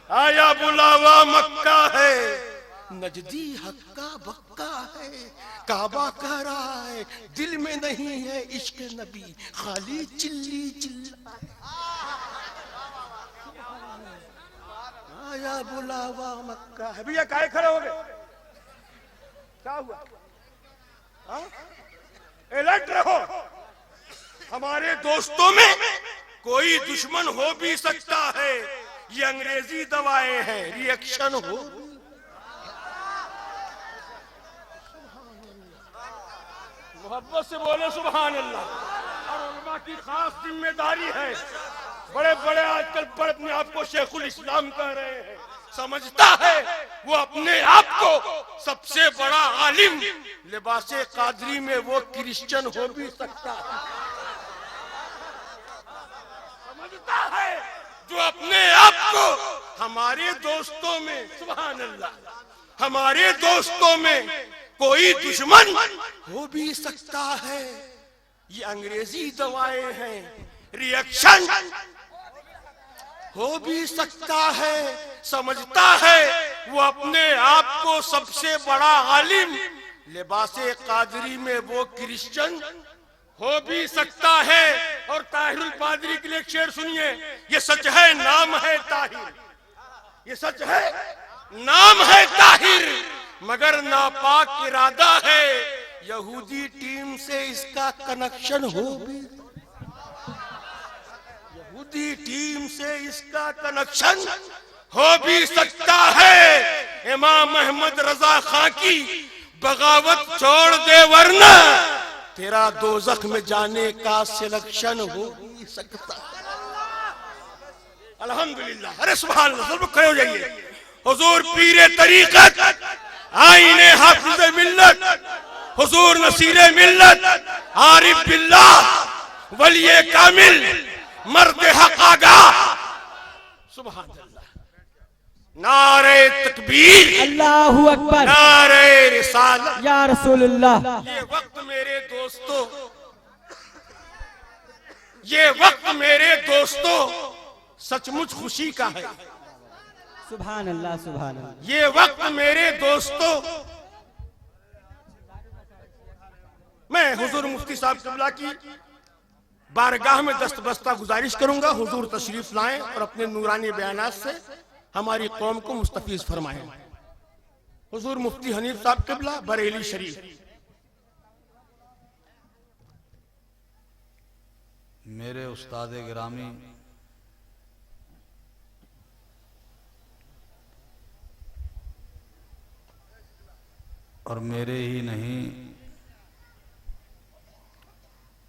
आया बुलावा मक्का है, नजदी हक्का बक्का है। काबा कह रहा है दिल में नहीं है इश्क नबी, खाली चिल्ली चिल्ला। आया बुलावा मक्का है। भैया काहे खड़े हो गए, क्या हुआ? अलर्ट रहो। हमारे दोस्तों में कोई दुश्मन हो भी सकता है, ये अंग्रेजी दवाएं हैं, रिएक्शन हो। मोहब्बत से बोले सुभान अल्लाह। और उलमा की खास जिम्मेदारी है। बड़े बड़े आजकल बड़े अपने आप को शेखुल इस्लाम कह रहे हैं, समझता है वो अपने आप को सबसे बड़ा आलिम। लिबासे कादरी में वो क्रिश्चियन हो भी सकता है। समझता है जो अपने आप को हमारे दोस्तों में, सुभान अल्लाह, हमारे दोस्तों में कोई दुश्मन हो भी सकता है, ये अंग्रेजी दवाएं हैं, रिएक्शन हो भी सकता है। समझता है वो अपने आप को सबसे बड़ा आलिम, लिबासे कादरी में वो क्रिश्चियन हो भी सकता है। और ताहिरुल पादरी के लिए एक शेर सुनिए, ये सच है नाम है ताहिर, ये सच है नाम है ताहिर, मगर नापाक इरादा है। यहूदी टीम से इसका कनेक्शन हो भी, यहूदी टीम से इसका कनेक्शन हो भी सकता है। इमाम अहमद रजा खां की बगावत छोड़ दे वरना तेरा दोज़ख में जाने का सिलेक्शन हो भी सकता है। अल्हम्दुलिल्लाह, अरे सुभान अल्लाह, सब खड़े हो जाइए। हुजूर पीरे तरीक़त, आईने हाफिज़े मिल्लत, हुजूर नसीरे मिल्लत, आरिफ बिल्लाह, वलिये कामिल, मर्द हक़ आगाह, सुभान अल्लाह। नारे तकबीर, अल्लाहु अकबर, नारे रिसालत, या रसूलुल्लाह। ये वक्त मेरे दोस्तों, ये वक्त मेरे दोस्तों सचमुच खुशी का है। सुभान अल्लाह, सुभान अल्लाह। ये वक्त मेरे दोस्तों, मैं हुजूर मुफ्ती साहब क़िबला की बारगाह में दस्तबस्ता गुजारिश करूंगा, हुजूर तशरीफ लाएं और अपने नूरानी बयानात से हमारी कौम को मुस्तफीज फरमाएं। हुजूर मुफ्ती हनीफ साहब क़िबला, बरेली शरीफ। मेरे उस्ताद गिरामी और मेरे ही नहीं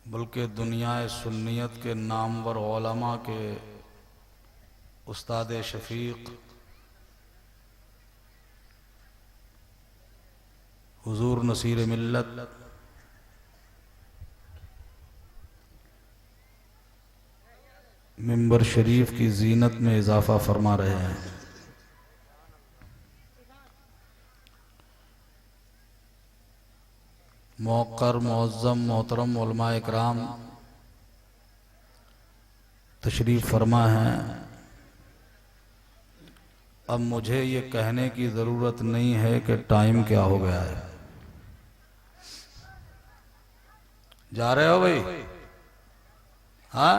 बल्कि दुनिया सुन्नियत के नामवर उलमा के उस्ताद शफीक हुजूर नसीर मिल्लत मिंबर शरीफ की जीनत में इजाफा फरमा रहे हैं। मौक़र मुअज़्ज़म मोहतरम उलमाए इकराम तशरीफ़ फरमा हैं। अब मुझे ये कहने की ज़रूरत नहीं है कि टाइम क्या हो गया है। जा रहे हो भाई? हाँ,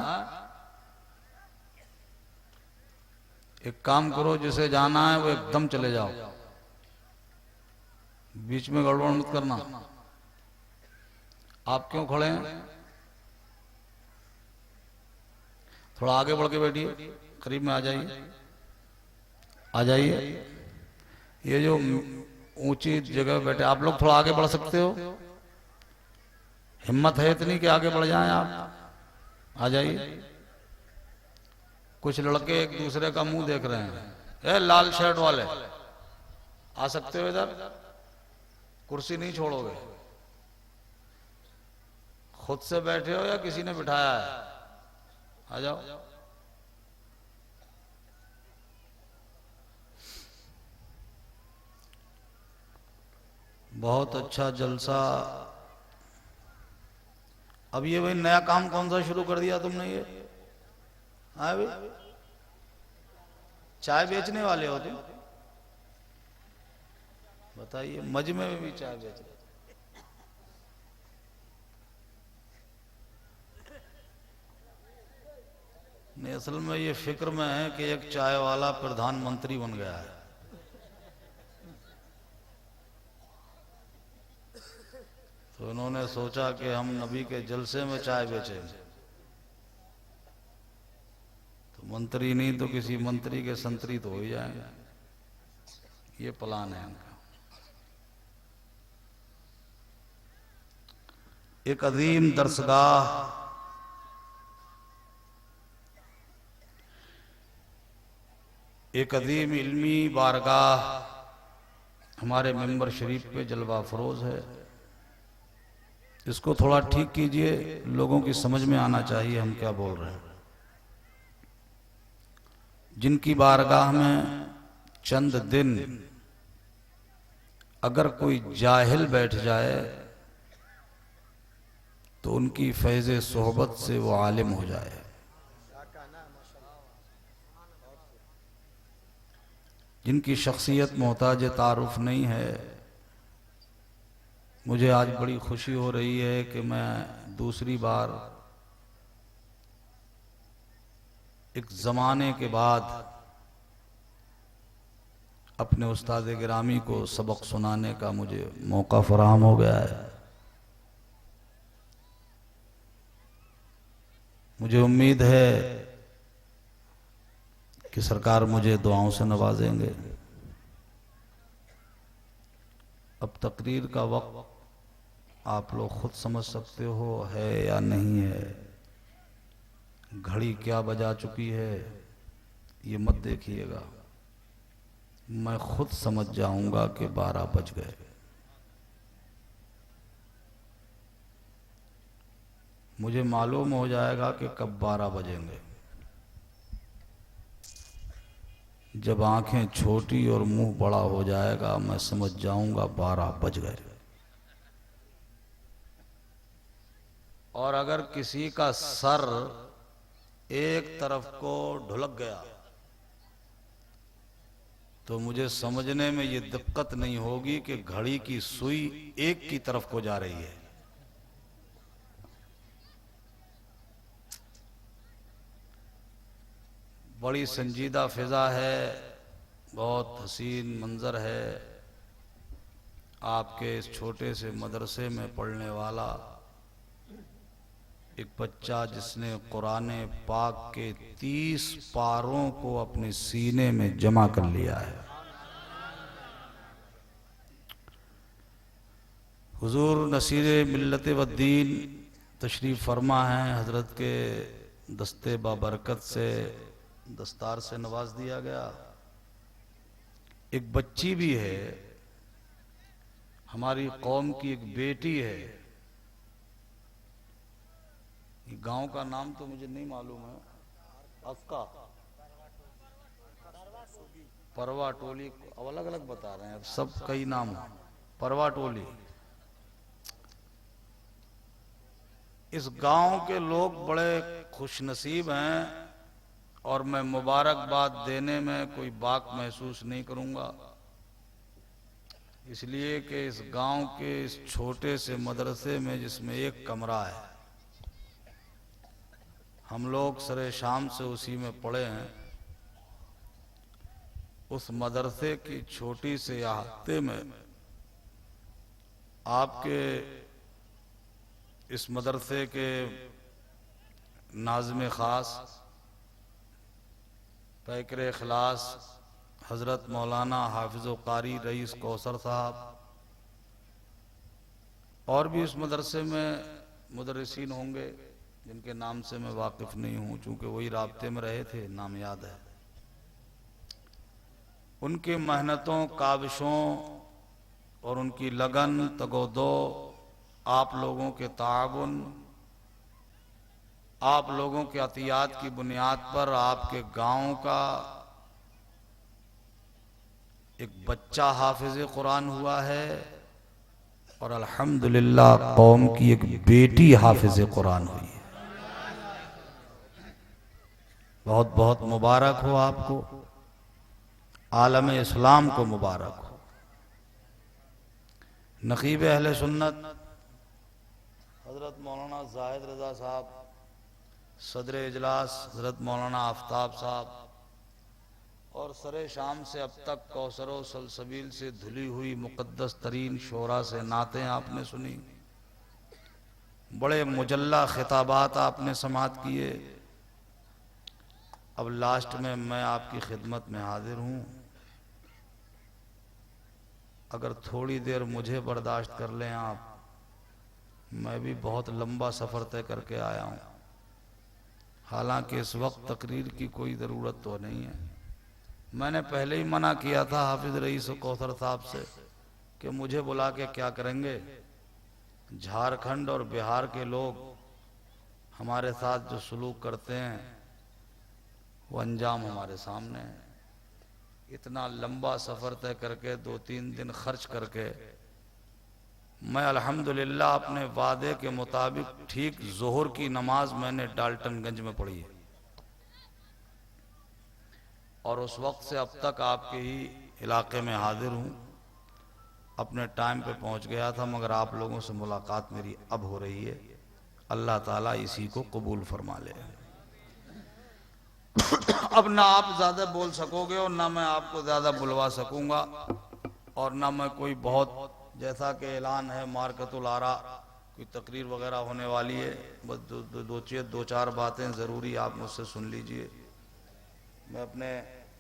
एक काम करो, जिसे जाना है वो एकदम चले जाओ, बीच में गड़बड़ मत करना। आप क्यों खड़े हैं? थोड़ा आगे बढ़ के बैठिए, करीब में आ जाइए, आ जाइए। ये जो ऊंची जगह बैठे आप लोग, थोड़ा आगे बढ़ सकते हो? हिम्मत है इतनी कि आगे बढ़ जाएं आप? आ जाइए। कुछ लड़के एक दूसरे का मुंह देख रहे हैं। लाल शर्ट वाले, आ सकते हो इधर? कुर्सी नहीं छोड़ोगे? खुद से बैठे हो या किसी ने बिठाया है? आ जाओ। बहुत अच्छा जलसा। अब ये भाई नया काम कौन सा शुरू कर दिया तुमने? ये हाँ भाई, चाय बेचने वाले हो तुम? बताइए, मजमे में भी चाय बेच रहे? नहीं, असल में ये फिक्र में है कि एक चाय वाला प्रधानमंत्री बन गया है। तो इन्होंने सोचा कि हम नबी के जलसे में चाय बेचेंगे। तो मंत्री नहीं तो किसी मंत्री के संतरी तो हो ही जाएंगे। ये प्लान है इनका। एक अजीम दरसगाह, एक अजीम इल्मी बारगाह हमारे मेंबर शरीफ पे जलवा फरोज है। इसको थोड़ा ठीक कीजिए, लोगों की समझ में आना चाहिए हम क्या बोल रहे हैं। जिनकी बारगाह में चंद दिन अगर कोई जाहिल बैठ जाए तो उनकी फैज़ सोहबत से वो आलिम हो जाए। जिनकी शख्सियत मोहताज तारुफ नहीं है, मुझे आज बड़ी खुशी हो रही है कि मैं दूसरी बार एक ज़माने के बाद अपने उस्ताद गिरामी को सबक सुनाने का मुझे मौका फराहम हो गया है। मुझे उम्मीद है कि सरकार मुझे दुआओं से नवाजेंगे। अब तकरीर का वक्त आप लोग खुद समझ सकते हो है या नहीं है। घड़ी क्या बजा चुकी है ये मत देखिएगा, मैं खुद समझ जाऊंगा कि 12 बज गए। मुझे मालूम हो जाएगा कि कब 12 बजेंगे। जब आंखें छोटी और मुंह बड़ा हो जाएगा मैं समझ जाऊंगा 12 बज गए। और अगर किसी का सर एक तरफ को ढुलक गया तो मुझे समझने में ये दिक्कत नहीं होगी कि घड़ी की सुई एक की तरफ को जा रही है। बड़ी संजीदा फिजा है, बहुत हसीन मंजर है। आपके इस छोटे से मदरसे में पढ़ने वाला एक बच्चा जिसने कुरान पाक के 30 पारों को अपने सीने में जमा कर लिया है। हुजूर नसीर मिल्लत व दीन तशरीफ फरमा हैं। हजरत के दस्ते बाबरकत से दस्तार से नवाज दिया गया। एक बच्ची भी है, हमारी कौम की एक बेटी है। गांव का नाम तो मुझे नहीं मालूम है, अफका परवा टोली, अलग अलग बता रहे हैं, सब कई नाम। परवा टोली। इस गांव के लोग बड़े खुशनसीब हैं और मैं मुबारकबाद देने में कोई बाक महसूस नहीं करूंगा, इसलिए कि इस गांव के इस छोटे से मदरसे में जिसमें एक कमरा है, हम लोग सरे शाम से उसी में पढ़े हैं। उस मदरसे की छोटी से अहाते में आपके इस मदरसे के नाज़िम ख़ास पैकर इखलास हज़रत मौलाना हाफिज़ कारी रईस कौसर साहब और भी इस मदरसे में मुदर्रिसीन होंगे जिनके नाम से मैं वाकिफ़ नहीं हूँ, चूँकि वही राब्ते में रहे थे, नाम याद है। उनके मेहनतों, काविशों और उनकी लगन तगोदो, आप लोगों के ताउन, आप लोगों के अतियात की बुनियाद पर आपके गांव का एक बच्चा हाफिज़ कुरान हुआ है और अल्हम्दुलिल्लाह कौम की एक बेटी हाफिज़ कुरान हुई है। बहुत बहुत मुबारक हो आपको। आलम इस्लाम को मुबारक हो। नकीब अहले सुन्नत हजरत मौलाना जाहिद रजा साहब, सदर इजलास हजरत मौलाना आफ्ताब साहब, और सरे शाम से अब तक कौसरो सलसबील से धुली हुई मुकद्दस तरीन शोरा से नातें आपने सुनी, बड़े मुजल्ला खिताबात आपने समात किए। अब लास्ट में मैं आपकी खिदमत में हाजिर हूँ। अगर थोड़ी देर मुझे बर्दाश्त कर लें आप, मैं भी बहुत लंबा सफ़र तय करके आया हूँ। हालांकि इस वक्त तकरीर की कोई ज़रूरत तो नहीं है। मैंने पहले ही मना किया था हाफिज रईस कौसर साहब से कि मुझे बुला के क्या करेंगे। झारखंड और बिहार के लोग हमारे साथ जो सलूक करते हैं वो अंजाम हमारे सामने है। इतना लंबा सफ़र तय करके 2-3 दिन खर्च करके मैं अल्हम्दुलिल्लाह अपने वादे के मुताबिक ठीक जोहर की नमाज मैंने डाल्टनगंज में पढ़ी है, और उस वक्त से अब तक आपके ही इलाके में हाजिर हूँ। अपने टाइम पे पहुँच गया था, मगर आप लोगों से मुलाकात मेरी अब हो रही है। अल्लाह ताला इसी को कबूल फरमा ले। अब ना आप ज़्यादा बोल सकोगे और ना मैं आपको ज़्यादा बुलवा सकूँगा, और ना मैं कोई बहुत, जैसा कि ऐलान है मार्कतुल आरा कोई तकरीर वगैरह होने वाली है, बस दो चार बातें ज़रूरी आप मुझसे सुन लीजिए। मैं अपने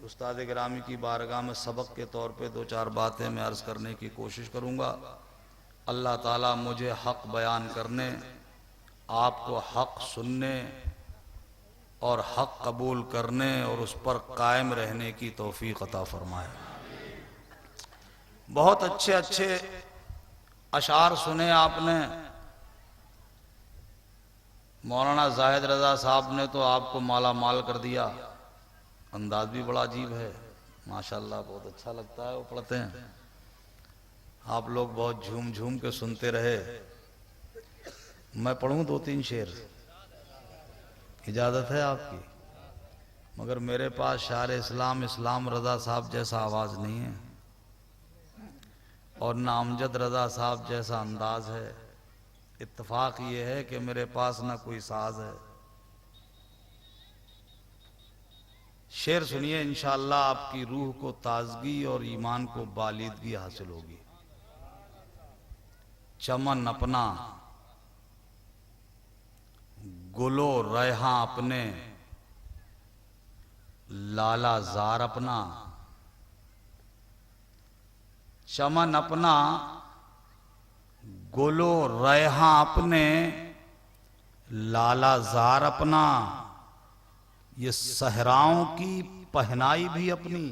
उस्ताद गिरामी की बारगाह में सबक के तौर पे 2-4 बातें मैं अर्ज़ करने की कोशिश करूँगा। अल्लाह ताला मुझे हक़ बयान करने, आपको हक़ सुनने और हक़ कबूल करने और उस पर कायम रहने की तौफीक अता फरमाए। बहुत अच्छे अच्छे अशार सुने आपने। मौलाना जाहिद रजा साहब ने तो आपको माला माल कर दिया। अंदाज भी बड़ा अजीब है, माशाल्लाह, बहुत अच्छा लगता है वो पढ़ते हैं। आप लोग बहुत झूम झूम के सुनते रहे। मैं पढ़ूं 2-3 शेर, इजाज़त है आपकी? मगर मेरे पास शार इस्लाम इस्लाम रजा साहब जैसा आवाज़ नहीं है, और ना अमजद रजा साहब जैसा अंदाज है। इत्तफाक ये है कि मेरे पास ना कोई साज है। शेर सुनिए, इंशाअल्लाह आपकी रूह को ताजगी और ईमान को बालिदगी हासिल होगी। चमन अपना, गुलो रेहां अपने, लाला जार अपना। चमन अपना, गुलो रेहां अपने, लाला जार अपना। ये सहराओं की पहनाई भी अपनी,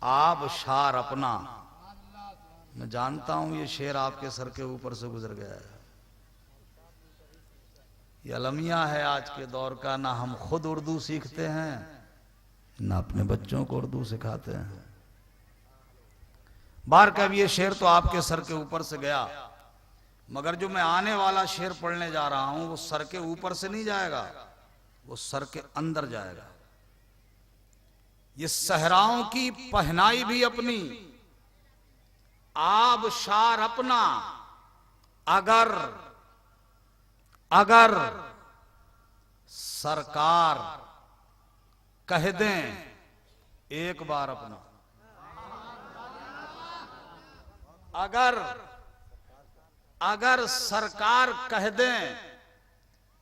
आब शार अपना। मैं जानता हूं ये शेर आपके सर के ऊपर से गुजर गया है। ये अलमिया है आज के दौर का। ना हम खुद उर्दू सीखते हैं, ना अपने बच्चों को उर्दू सिखाते हैं। बार कब ये शेर तो आपके सर के ऊपर से गया, मगर जो मैं आने वाला शेर पढ़ने जा रहा हूं वो सर के ऊपर से नहीं जाएगा, वो सर के अंदर जाएगा। ये सहराओं की पहनाई भी अपनी, आब शार अपना। अगर अगर सरकार कह दें एक बार अपना, अगर अगर सरकार कह दें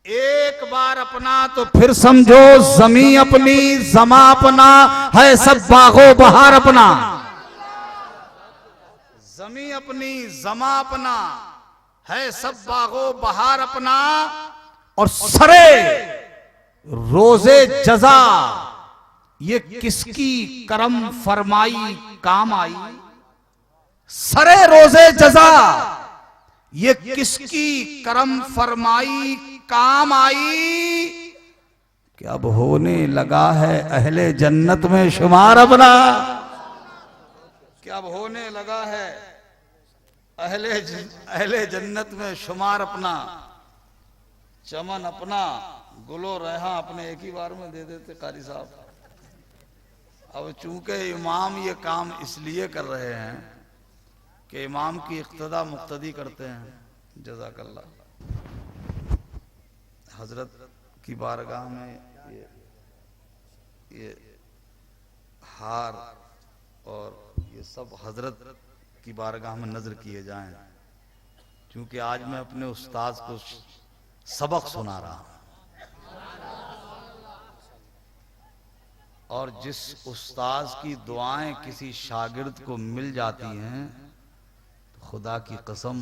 एक बार अपना, तो फिर समझो जमी अपनी, जमा अपना है, सब बागो बहार अपना। जमी अपनी, जमा अपना है, सब बागो बहार अपना। और सरे रोजे जजा ये किसकी करम फरमाई काम आई। सरे रोजे जजा ये किसकी करम फरमाई काम आई। कि अब होने लगा है अहले जन्नत में शुमार अपना। क्या अब होने लगा है अहले जन्नत में शुमार अपना। चमन अपना, गुलो रेहां अपने। एक ही बार में दे देते कारी साहब। अब चूंकि इमाम ये काम इसलिए कर रहे हैं कि इमाम की इक्तदा मुक्तदी करते हैं। जज़ाकल्लाह। हजरत की बारगाह में ये हार और ये सब हजरत की बारगाह में नजर किए जाएं, क्योंकि आज मैं अपने उस्ताद को सबक सुना रहा हूं। और जिस उस्ताद की दुआएं किसी शागिर्द को मिल जाती हैं, तो खुदा की कसम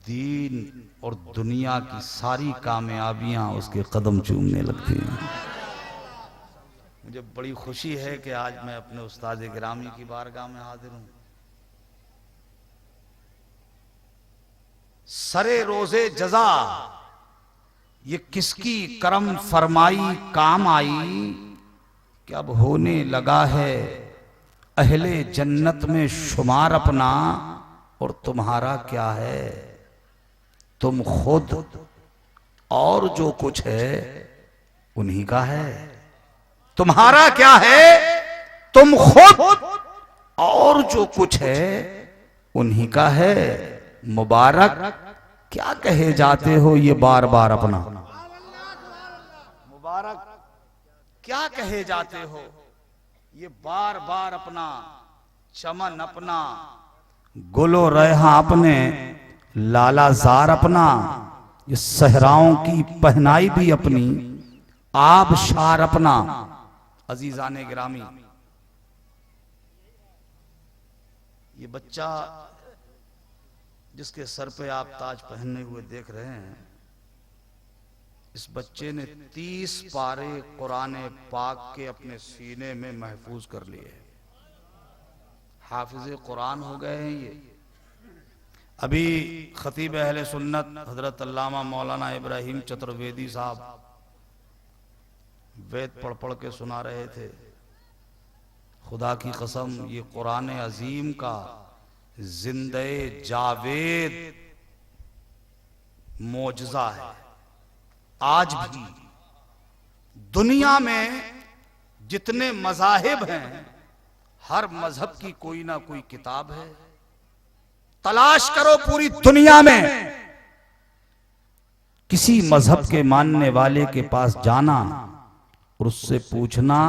दीन और दुनिया की सारी कामयाबियां उसके कदम चूमने लगती हैं। मुझे बड़ी खुशी है कि आज मैं अपने उस्ताद गिरामी की बारगाह में हाजिर हूं। सरे रोजे जजा ये किसकी करम फरमाई काम आई, कि अब होने लगा है अहले जन्नत में शुमार अपना, और तुम्हारा क्या है तुम खुद और जो कुछ है उन्हीं का है। तुम्हारा क्या है तुम खुद और जो कुछ है उन्हीं का है। मुबारक क्या कहे जाते हो ये बार बार अपना, मुबारक क्या कहे जाते हो ये बार बार अपना। चमन अपना, गुलो रेहा अपने, लालाजार अपना, ये सहराओं की पहनाई भी अपनी, आबशार अपना। अजीजाने गिरामी, ये बच्चा जिसके सर पे आप ताज पहने हुए देख रहे हैं, इस बच्चे ने 30 पारे कुरान पाक के अपने सीने में महफूज कर लिए। हाफिज कुरान हो गए हैं ये। अभी खतीब अहले सुन्नत हजरत अल्लामा मौलाना इब्राहिम चतुर्वेदी साहब वेद पढ़ पढ़ के सुना रहे थे। खुदा की कसम ये कुरान अजीम का जिंदे जावेद मोजज़ा है। आज भी दुनिया में जितने मज़ाहिब हैं, हर मजहब की कोई ना कोई किताब है। तलाश करो पूरी दुनिया में, किसी मजहब के मानने वाले के पास जाना और उससे पूछना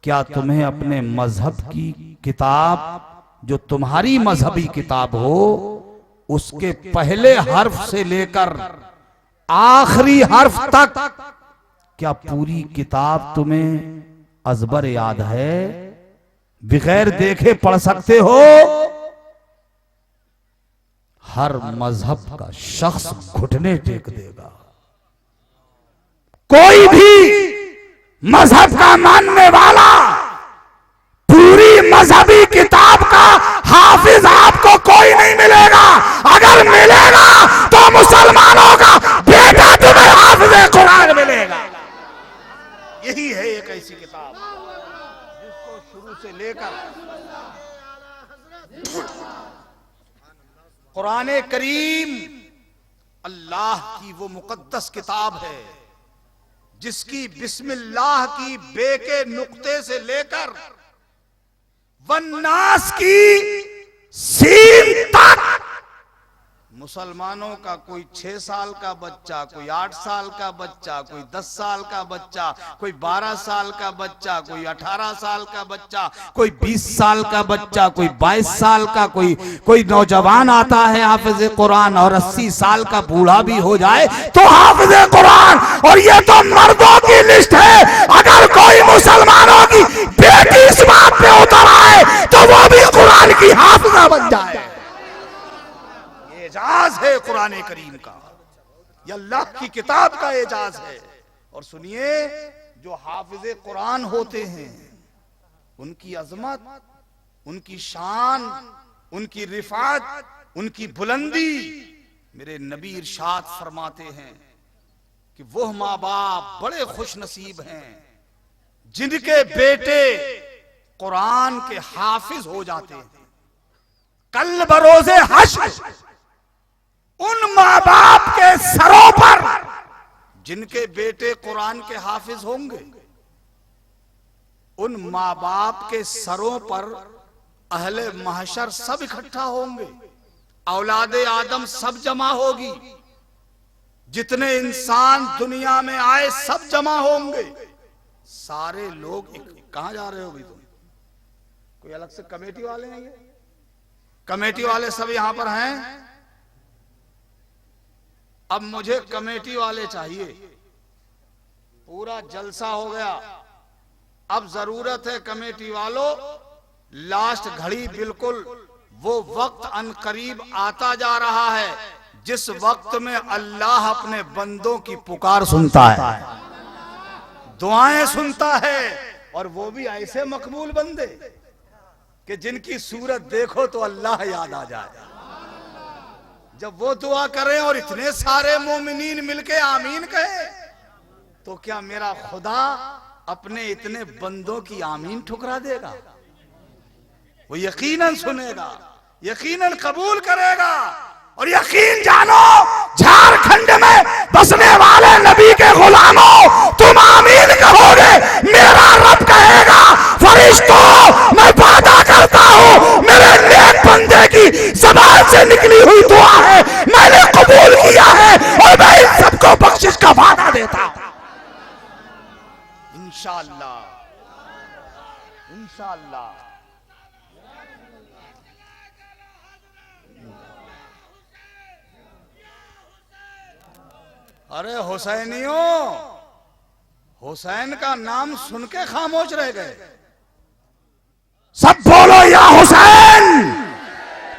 क्या तुम्हें अपने मजहब की किताब, जो तुम्हारी मजहबी किताब हो, उसके पहले हर्फ से लेकर आखिरी हर्फ तक क्या पूरी किताब तुम्हें अजबर याद है? बगैर देखे पढ़ सकते हो? हर मजहब का शख्स घुटने टेक देगा। कोई भी मजहब का मानने वाला पूरी मजहबी किताब का हाफिज आपको कोई नहीं मिलेगा। अगर मिलेगा तो मुसलमानों का बेटा तुम्हें हाफिज कुरान मिलेगा। यही है एक ऐसी किताब जिसको शुरू से लेकर कुरान करीम अल्लाह की वो मुकद्दस किताब है जिसकी बिस्मिल्लाह की बे के नुक्ते से लेकर वन्नास की सीन तक मुसलमानों का कोई 6 साल का बच्चा, कोई 8 साल का बच्चा, कोई 10 साल का बच्चा, कोई 12 साल का बच्चा, कोई 18 साल का बच्चा, कोई 20 साल का बच्चा, कोई 22 साल का, कोई नौजवान आता है हाफिज कुरान और 80 साल का बूढ़ा भी हो जाए तो हाफिज कुरान। और ये तो मर्दों की लिस्ट है। अगर कोई मुसलमानों की बेटी इस बात पे उतर आए तो वो भी कुरान की हाफिजा बन जाए। एजाज है कुरान करीम का, ये अल्लाह की किताब का एजाज है। और सुनिए, जो हाफिज कुरान होते हैं उनकी अजमत, उनकी शान, उनकी रिफात, उनकी बुलंदी, मेरे नबी इरशाद फरमाते हैं कि वो माँ बाप बड़े खुश नसीब हैं जिनके बेटे कुरान के हाफिज हो जाते हैं। कल बरोजे हश्र उन माँ बाप के सरों पर जिनके बेटे कुरान के हाफिज होंगे, उन माँ बाप के सरों पर अहले महशर सब इकट्ठा होंगे, औलादे आदम सब जमा होगी, जितने इंसान दुनिया में आए सब जमा होंगे, सारे लोग कहां जा रहे हो भाई तुम? कोई अलग से कमेटी वाले हैं? ये कमेटी वाले सब यहां पर हैं। अब मुझे कमेटी वाले चाहिए। पूरा जलसा हो गया, अब जरूरत है कमेटी वालों, लास्ट घड़ी बिल्कुल वो वक्त अनकरीब आता जा रहा है जिस वक्त में अल्लाह अपने बंदों की पुकार सुनता है, दुआएं सुनता है, और वो भी ऐसे मकबूल बंदे कि जिनकी सूरत देखो तो अल्लाह याद आ जाए। जब वो दुआ करें और इतने सारे मोमिनीन मिलके आमीन कहे, तो क्या मेरा खुदा अपने इतने बंदों की आमीन ठुकरा देगा? वो यकीनन सुनेगा, यकीनन कबूल करेगा। और यकीन जानो, झारखंड में बसने वाले नबी के गुलामों, तुम आमीन कहोगे, मेरा रब कहेगा, फरिश्तों मैं वादा करता हूं, मेरे नेक बंदे की ज़बान से निकली हुई दुआ है, मैंने कबूल किया है, और मैं इन सबको बख्शिश का वादा देता हूं इंशाअल्लाह, इंशाअल्लाह। अरे हुसैनियों, हुसैन का नाम सुन के खामोश रह गए। सब बोलो या हुसैन,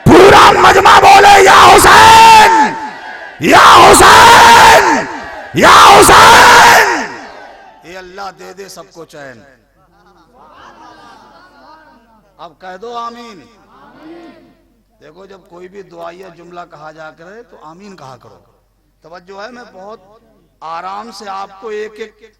पूरा मजमा बोले या हुसैन, या हुसैन, या हुसैन। ये अल्लाह दे दे सबको चैन। अब कह दो आमीन। देखो, जब कोई भी दुआया जुमला कहा जा करे तो आमीन कहा करो। तवज्जो है, मैं बहुत आराम से आपको एक एक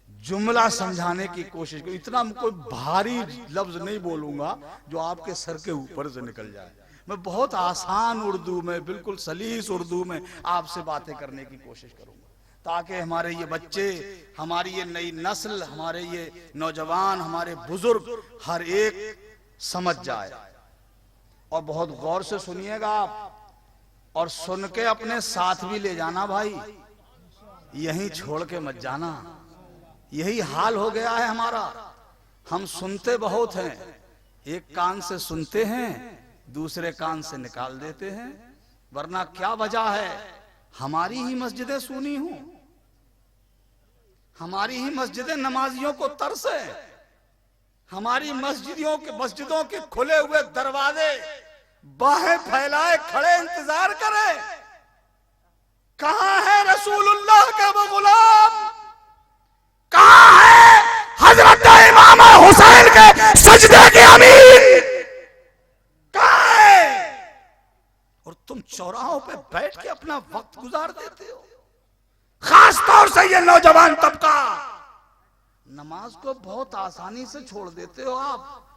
जुमला समझाने की कोशिश करूं। इतना कोई भारी लफ्ज नहीं बोलूंगा जो आपके सर के ऊपर से निकल जाए। मैं बहुत आसान उर्दू में, बिल्कुल सलीस उर्दू में आपसे बातें करने की कोशिश करूंगा, ताकि हमारे ये बच्चे, हमारी ये नई नस्ल, हमारे ये नौजवान, हमारे बुजुर्ग हर एक समझ जाए। और बहुत गौर से सुनिएगा आप, और सुन के अपने साथ भी ले जाना भाई, यहीं छोड़ के मत जाना। यही हाल हो गया है हमारा। हम सुनते बहुत हैं, एक कान से सुनते हैं, दूसरे कान से निकाल देते हैं। वरना क्या वजह है? हमारी ही मस्जिदें सुनी हूं, हमारी ही मस्जिदें नमाजियों को तरस है, हमारी मस्जिदों के खुले हुए दरवाजे बाहें फैलाए खड़े इंतजार करे। कहां है रसूलुल्लाह का वो गुलाम? कहां है हजरत इमाम हुसैन के सजदे के अमीन? कहां है? और तुम चौराहों पे बैठ के अपना वक्त गुजार देते हो। खास तौर से ये नौजवान तबका नमाज को बहुत आसानी से छोड़ देते हो आप,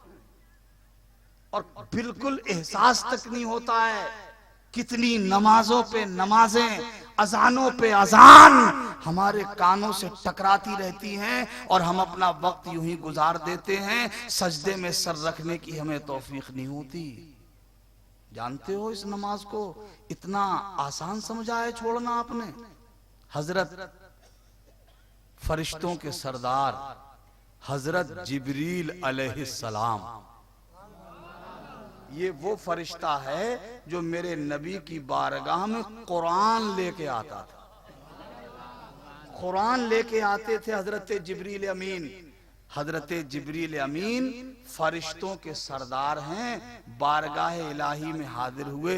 और बिल्कुल एहसास तक नहीं होता है कितनी नमाजों पे नमाजें, अजानों पे अजान हमारे कानों से टकराती रहती हैं, और हम अपना वक्त यूं ही गुजार देते हैं। सजदे में सर रखने की हमें तौफीक नहीं होती। जानते हो, इस नमाज को इतना आसान समझा है छोड़ना आपने। हजरत फरिश्तों के सरदार हजरत जिब्रील अलैहिस्सलाम, ये वो फरिश्ता है जो मेरे नबी की बारगाह में कुरान लेके आता था। कुरान लेके आते थे हजरत जिब्रील अमीन। हजरत जिब्रील अमीन फरिश्तों के सरदार हैं। बारगाह इलाही में हाजिर हुए,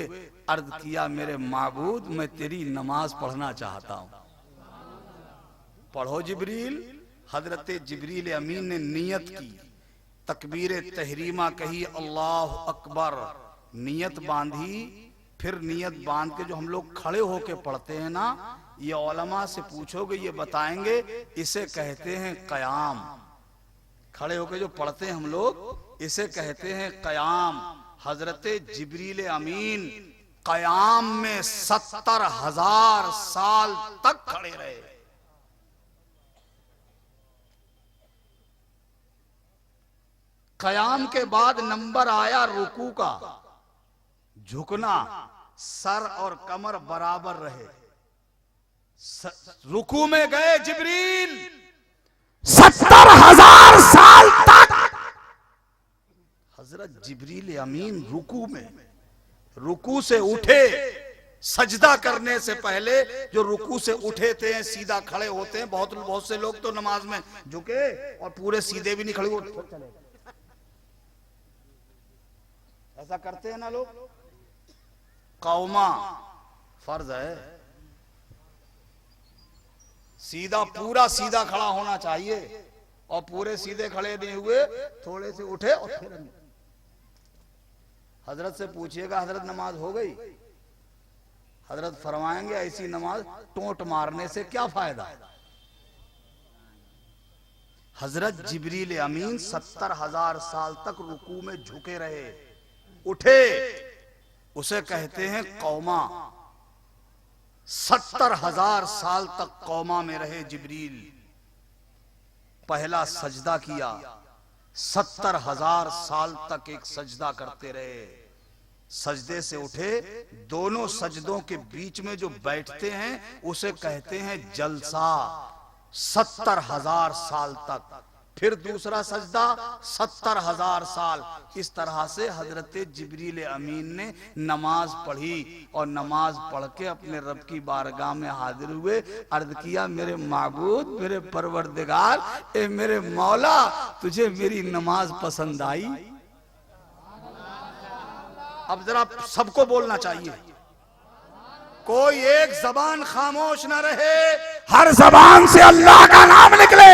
अर्ज किया, मेरे माबूद मैं तेरी नमाज पढ़ना चाहता हूं। पढ़ो जिब्रील। हजरत जिब्रील अमीन ने नियत की, तकबीर तहरीमा कही, अल्लाह अकबर, नियत बांधी। फिर नियत बांध के जो हम लोग खड़े होके पढ़ते हैं ना, ये उलमा से पूछोगे ये बताएंगे, इसे कहते हैं क़याम। खड़े होके जो पढ़ते हैं हम लोग, इसे कहते हैं क़याम। हजरत जिब्रील अमीन क़याम में 70,000 साल तक खड़े रहे। कयाम के बाद नंबर आया रुकू का, झुकना, सर और कमर बराबर रहे। रुकू में गए जिब्रील, 70,000 साल तक हजरत जिब्रील अमीन रुकू में, रुकू से उठे, सजदा करने से पहले जो रुकू से उठे थे सीधा खड़े होते हैं। बहुत से लोग तो नमाज में झुके और पूरे सीधे भी नहीं खड़े होते, ऐसा करते हैं ना लोग। कौमा फर्ज है, सीधा पूरा सीधा खड़ा होना चाहिए और पूरे सीधे खड़े नहीं हुए, थोड़े से उठे और फिर हजरत से पूछिएगा हजरत नमाज हो गई? हजरत फरमाएंगे ऐसी नमाज टोंट मारने से क्या फायदा। हजरत जिब्रील अमीन 70,000 साल तक रुकू में झुके रहे, उठे, उसे कहते हैं कौमा। 70,000 साल तक कौमा में रहे जिब्रील। पहला सजदा किया, 70,000 साल तक एक सजदा करते रहे। सजदे से उठे, दोनों सजदों के बीच में जो बैठते हैं उसे कहते हैं जलसा। 70,000 साल तक। फिर दूसरा सजदा 70,000 साल। इस तरह से हजरत जिब्रील अमीन ने नमाज पढ़ी और नमाज पढ़ के अपने रब की बारगाह में हाजिर हुए। अर्ज किया मेरे माबूद, मेरे परवरदिगार, ए मेरे मौला, तुझे मेरी नमाज पसंद आई? अब जरा सबको बोलना चाहिए, कोई एक जबान खामोश न रहे, हर जबान से अल्लाह का नाम निकले।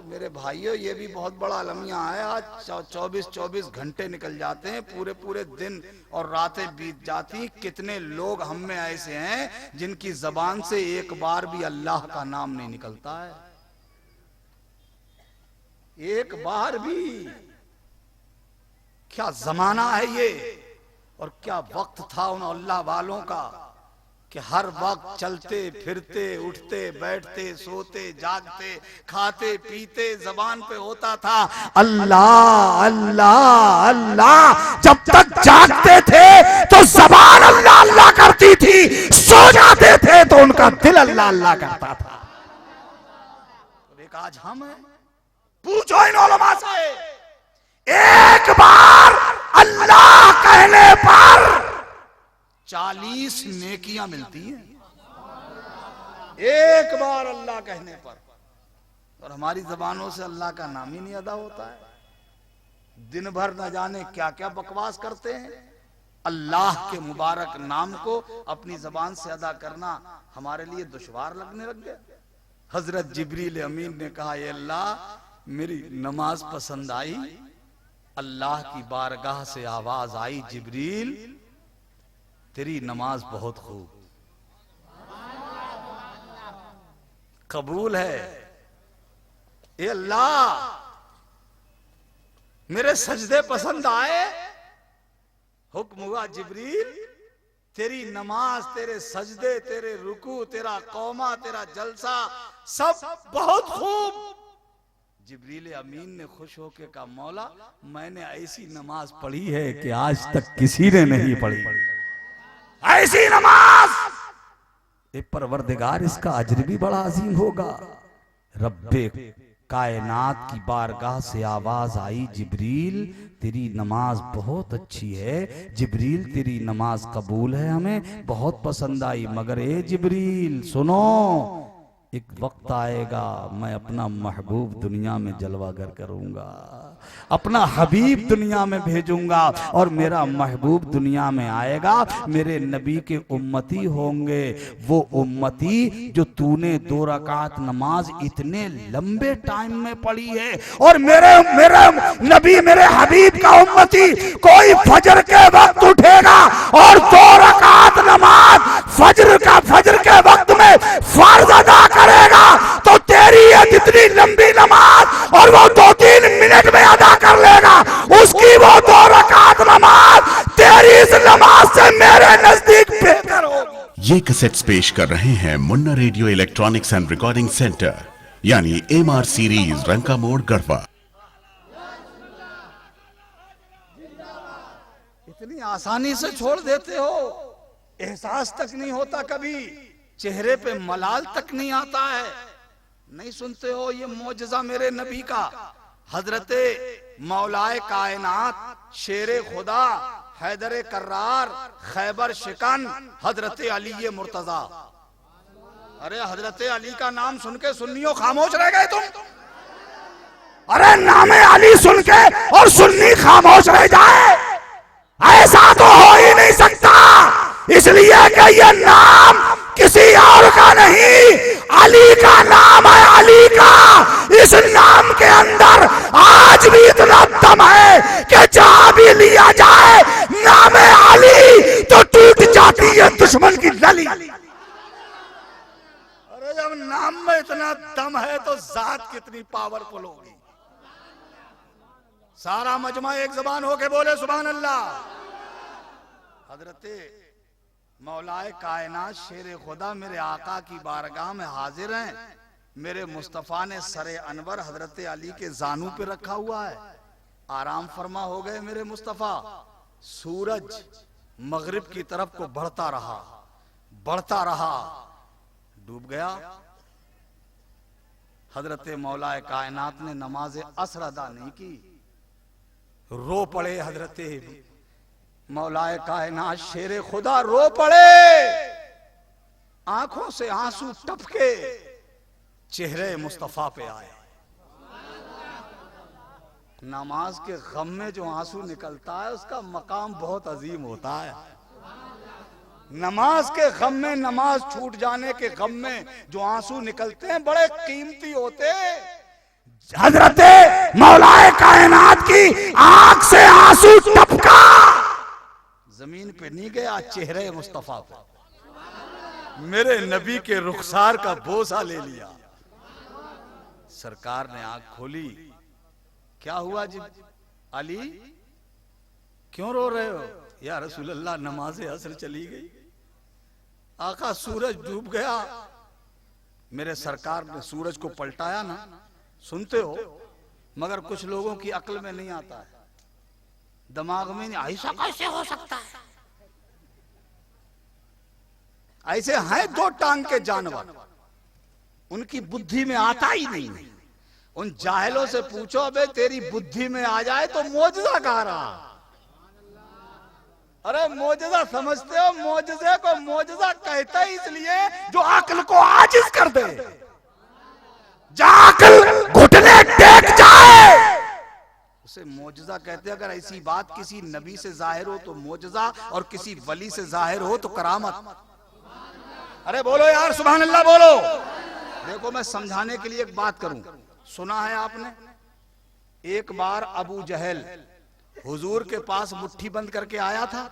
मेरे भाइयों, ये भी बहुत बड़ा अलमिया है। आज 24 घंटे निकल जाते हैं, पूरे दिन और रातें बीत जाती। कितने लोग हम में ऐसे हैं जिनकी जबान से एक बार भी अल्लाह का नाम नहीं निकलता है, एक बार भी। क्या जमाना है ये, और क्या वक्त था उन अल्लाह वालों का कि हर वक्त चलते फिरते, उठते बैठते, सोते जागते, खाते पीते, जबान पे होता था अल्लाह अल्लाह अल्लाह। जब तक जागते थे तो जबान अल्लाह अल्लाह करती थी, सो जाते थे तो उनका दिल अल्लाह अल्लाह करता था। एक आज हम हैं, पूछो इन उलमा से, एक बार अल्लाह कहने पर 40 नेकियां मिलती हैं, एक बार अल्लाह कहने पर। और हमारी जबानों से अल्लाह का नाम ही नहीं अदा होता है। दिन भर न जाने क्या क्या बकवास करते हैं। अल्लाह के मुबारक नाम को अपनी जबान से अदा करना हमारे लिए दुश्वार लगने लग गया। हजरत जिब्रील अमीन ने कहा, ये अल्लाह मेरी नमाज पसंद आई। अल्लाह की बारगाह से आवाज आई, जिब्रील तेरी नमाज बहुत खूब, कबूल है। ए अल्लाह मेरे सजदे पसंद आए। हुक्म हुआ, जिब्रील तेरी नमाज, तेरे सजदे, तेरे रुकू, तेरा कौमा, तेरा जलसा सब बहुत खूब। जिब्रील अमीन ने खुश होकर कहा, मौला मैंने ऐसी नमाज पढ़ी है कि आज तक किसी ने नहीं पढ़ी, ऐसी नमाज। ए परवरदिगार, इसका अजर भी बड़ा अजीम होगा। रब्बे कायनात की बारगाह से आवाज आई, जिब्रील तेरी नमाज बहुत अच्छी है, जिब्रील तेरी नमाज कबूल है, हमें बहुत पसंद आई। मगर ए जिब्रील सुनो, एक वक्त आएगा मैं अपना महबूब दुनिया में जलवागर करूंगा, अपना हबीब दुनिया में भेजूंगा, और मेरा महबूब दुनिया में आएगा, मेरे नबी के उम्मती होंगे। वो उम्मती जो तूने 2 रकात नमाज इतने लंबे टाइम में पढ़ी है, और मेरे नबी, मेरे हबीब का उम्मती कोई फजर के वक्त उठेगा और 2 रकात नमाज फजर के वक्त में फर्ज अदा करेगा, तो तेरी ये जितनी लंबी नमाज और वो 2-3 मिनट में अदा कर लेगा, उसकी वो 2 रकात नमाज तेरी इस नमाज से मेरे नजदीक बेहतर होगी। ये कैसेट्स पेश कर रहे हैं Munna radio electronics and recording centre, यानी MR सीरीज, रंका मोड़, गढ़वा। इतनी आसानी से छोड़ देते हो, एहसास तक नहीं होता, कभी चेहरे पे मलाल तक नहीं आता है, नहीं सुनते हो ये मौजज़ा मेरे नबी का। हजरते मौलाए कायनात शेरे खुदा हैदर कर्रार खैबर शिकन हजरते अली मुर्तजा। अरे हजरते अली का नाम सुन के सुन्नियों खामोश रह गए तुम। अरे नाम अली सुन के और सुन्नी खामोश रह जाए, ऐसा तो हो ही नहीं सकता। इसलिए कि ये नाम किसी और का नहीं, अली का नाम है, अली का। इस नाम के अंदर आज भी इतना दम है कि जहां भी लिया जाए नाम अली तो टूट जाती है दुश्मन की नली। अरे जब नाम में इतना दम है तो जात कितनी पावरफुल होगी। सारा मजमा एक जबान होके बोले सुभान अल्लाह। हजरते मौलाए कायनात शेर खुदा मेरे आका की बारगाह में हाजिर हैं। मेरे मुस्तफ़ा ने सरे अनवर हजरत अली के जानू पे रखा हुआ है। आराम फरमा हो गए मेरे मुस्तफ़ा। सूरज मगरिब की तरफ को बढ़ता रहा, बढ़ता रहा, डूब गया। हजरत मौलाए कायनात ने नमाज असर अदा नहीं की, रो पड़े। हजरत मौलाए कायनात शेरे खुदा रो पड़े, आंखों से आंसू टपके चेहरे मुस्तफा पे आए। नमाज के गम में जो आंसू निकलता है उसका मकाम बहुत अजीम होता है। नमाज के गम में, नमाज छूट जाने के गम में जो आंसू निकलते हैं बड़े कीमती होते। हजरते मौलाए कायनात की आंख से आंसू टपका, जमीन पे नहीं गया, चेहरे मुस्तफा पे मेरे नबी के रुखसार का बोसा ले लिया। सरकार ने आंख खोली, क्या हुआ जी अली, क्यों रो रहे हो? या रसूल अल्लाह नमाज़े असर चली गई, आका सूरज डूब गया। मेरे सरकार ने सूरज को पलटाया ना, सुनते हो, मगर कुछ लोगों की अक्ल में नहीं आता है, दिमाग में नहीं, ऐसा कैसे हो सकता है? ऐसे हैं दो टांग के जानवर, उनकी बुद्धि में आता ही नहीं। उन जाहिलों से पूछो, अबे तेरी बुद्धि में आ जाए तो मौजज़ा कहा रहा। अरे मौजज़ा समझते हो? मौजज़े को मौजज़ा कहते ही इसलिए जो अक्ल को आजिज कर दे। जहां अक्ल घुटने टेक जाए उसे मौजज़ा कहते हैं। अगर ऐसी बात किसी नबी से जाहिर हो तो मौजज़ा, और किसी वली से जाहिर हो तो करामत। अरे बोलो यार सुभान अल्लाह बोलो। देखो मैं समझाने के लिए एक बात करूं, सुना है आपने, एक बार अबू जहल हुजूर के पास मुट्ठी बंद करके आया था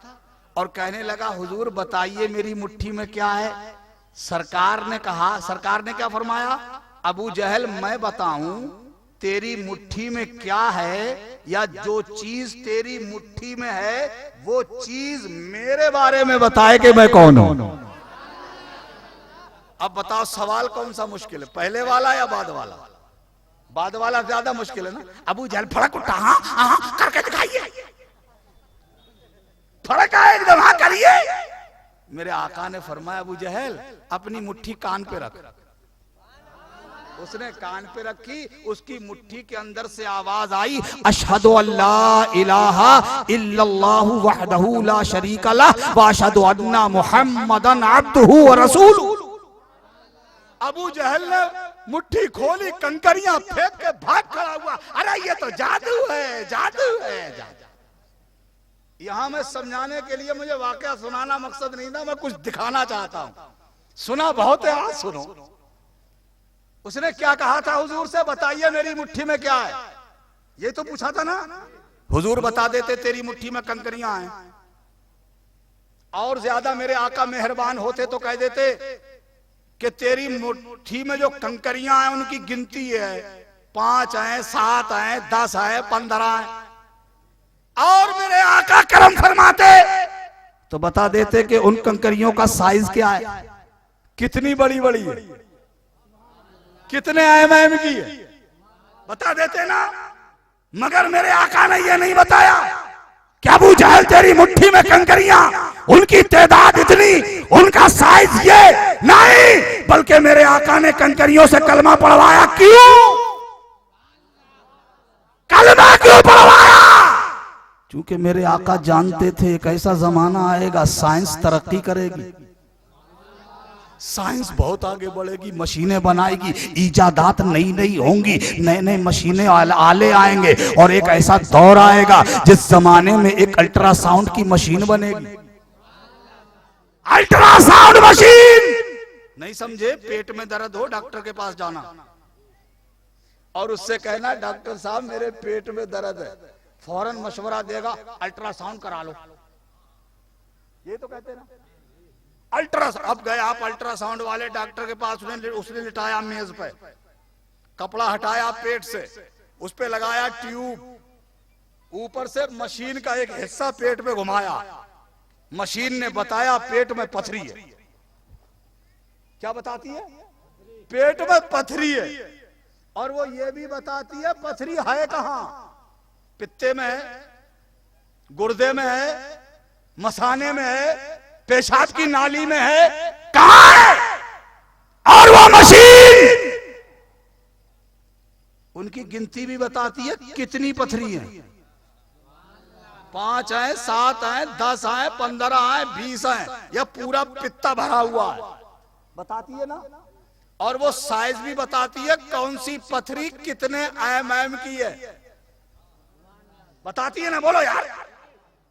और कहने लगा, हुजूर बताइए मेरी मुट्ठी में क्या है? सरकार ने कहा, सरकार ने क्या फरमाया? अबू जहल मैं बताऊं तेरी मुट्ठी में क्या है, या जो चीज तेरी मुट्ठी में है वो चीज मेरे बारे में बताए कि मैं कौन हूं। अब बताओ सवाल कौन सा मुश्किल है, पहले वाला या बाद वाला? बाद वाला ज्यादा मुश्किल है ना। अबू जहल फड़क उठा, हाँ करके दिखाइए, फड़का एकदम, हाँ करिए। मेरे आका ने फरमाया, अबू जहल अपनी मुट्ठी कान पे रख। उसने कान पे रखी, उसकी मुट्ठी के अंदर से आवाज आई, अशहदु अल्ला इलाहा इल्लल्लाहु वहदहु ला शरीका लह व अशहदु अन्ना मुहम्मदन अब्दुहु व रसूलुहु। अबू जहल ने मुट्ठी खोली, कंकरियां फेंक के भाग खड़ा हुआ। अरे ये तो जादू है, जादू है, जादू। यहां मैं समझाने के लिए, मुझे वाकया सुनाना मकसद नहीं था, मैं कुछ दिखाना चाहता हूं। सुना बहुत है, आज सुनो। उसने क्या कहा था हुजूर से, बताइए मेरी मुट्ठी में क्या है? ये तो पूछा था ना। हुजूर बता देते तेरी मुट्ठी में कंकरियां हैं, और ज्यादा मेरे आका मेहरबान होते तो कह देते कि तेरी मुट्ठी में जो कंकरियां हैं उनकी गिनती है, 5 हैं, 7 हैं, 10 हैं, 15 हैं। और मेरे आका करम फरमाते तो बता देते कि उन कंकरियों का साइज क्या है, कितनी बड़ी बड़ी है, कितने mm की है, बता देते ना। मगर मेरे आका ने यह नहीं बताया। क्या अबू जहल तेरी मुट्ठी में कंकरियां, उनकी तादाद इतनी, उनका साइज ये नहीं, बल्कि मेरे आका ने कंकरियों से कलमा पढ़वाया। क्यों कलमा क्यों पढ़वाया? क्योंकि मेरे आका जानते थे एक ऐसा जमाना आएगा साइंस तरक्की करेगी, साइंस बहुत आगे बढ़ेगी, मशीनें बनाएगी, इजादात नई नई होंगी, नए नए मशीनें आले आएंगे, और एक ऐसा दौर आएगा जिस जमाने में एक अल्ट्रासाउंड की मशीन बनेगी। अल्ट्रासाउंड मशीन नहीं समझे? पेट में दर्द हो डॉक्टर के पास जाना और उससे कहना डॉक्टर साहब मेरे पेट में दर्द है, फौरन मशवरा देगा अल्ट्रासाउंड करा लो। ये तो कहते ना अल्ट्रासाउंड। अब गए आप अल्ट्रासाउंड वाले डॉक्टर के पास, उसने लिटाया मेज पे, कपड़ा हटाया पेट से, उस पे लगाया ट्यूब, ऊपर से मशीन का एक हिस्सा पेट में घुमाया, मशीन ने बताया पेट में पथरी है। क्या बताती है? पेट में पथरी है। और वो ये भी बताती है पथरी है कहां, पित्ते में है, गुर्दे में है, मसाने में है, पेशाब की नाली में है, कहां है? और वो मशीन उनकी गिनती भी बताती है कितनी पथरी है, 5 है, 7 है, 10 है, 15 है, 20 है, या पूरा पित्ता भरा हुआ है, बताती है ना। और वो साइज भी बताती है कौन सी पथरी कितने mm की है, बताती है ना, बोलो यार,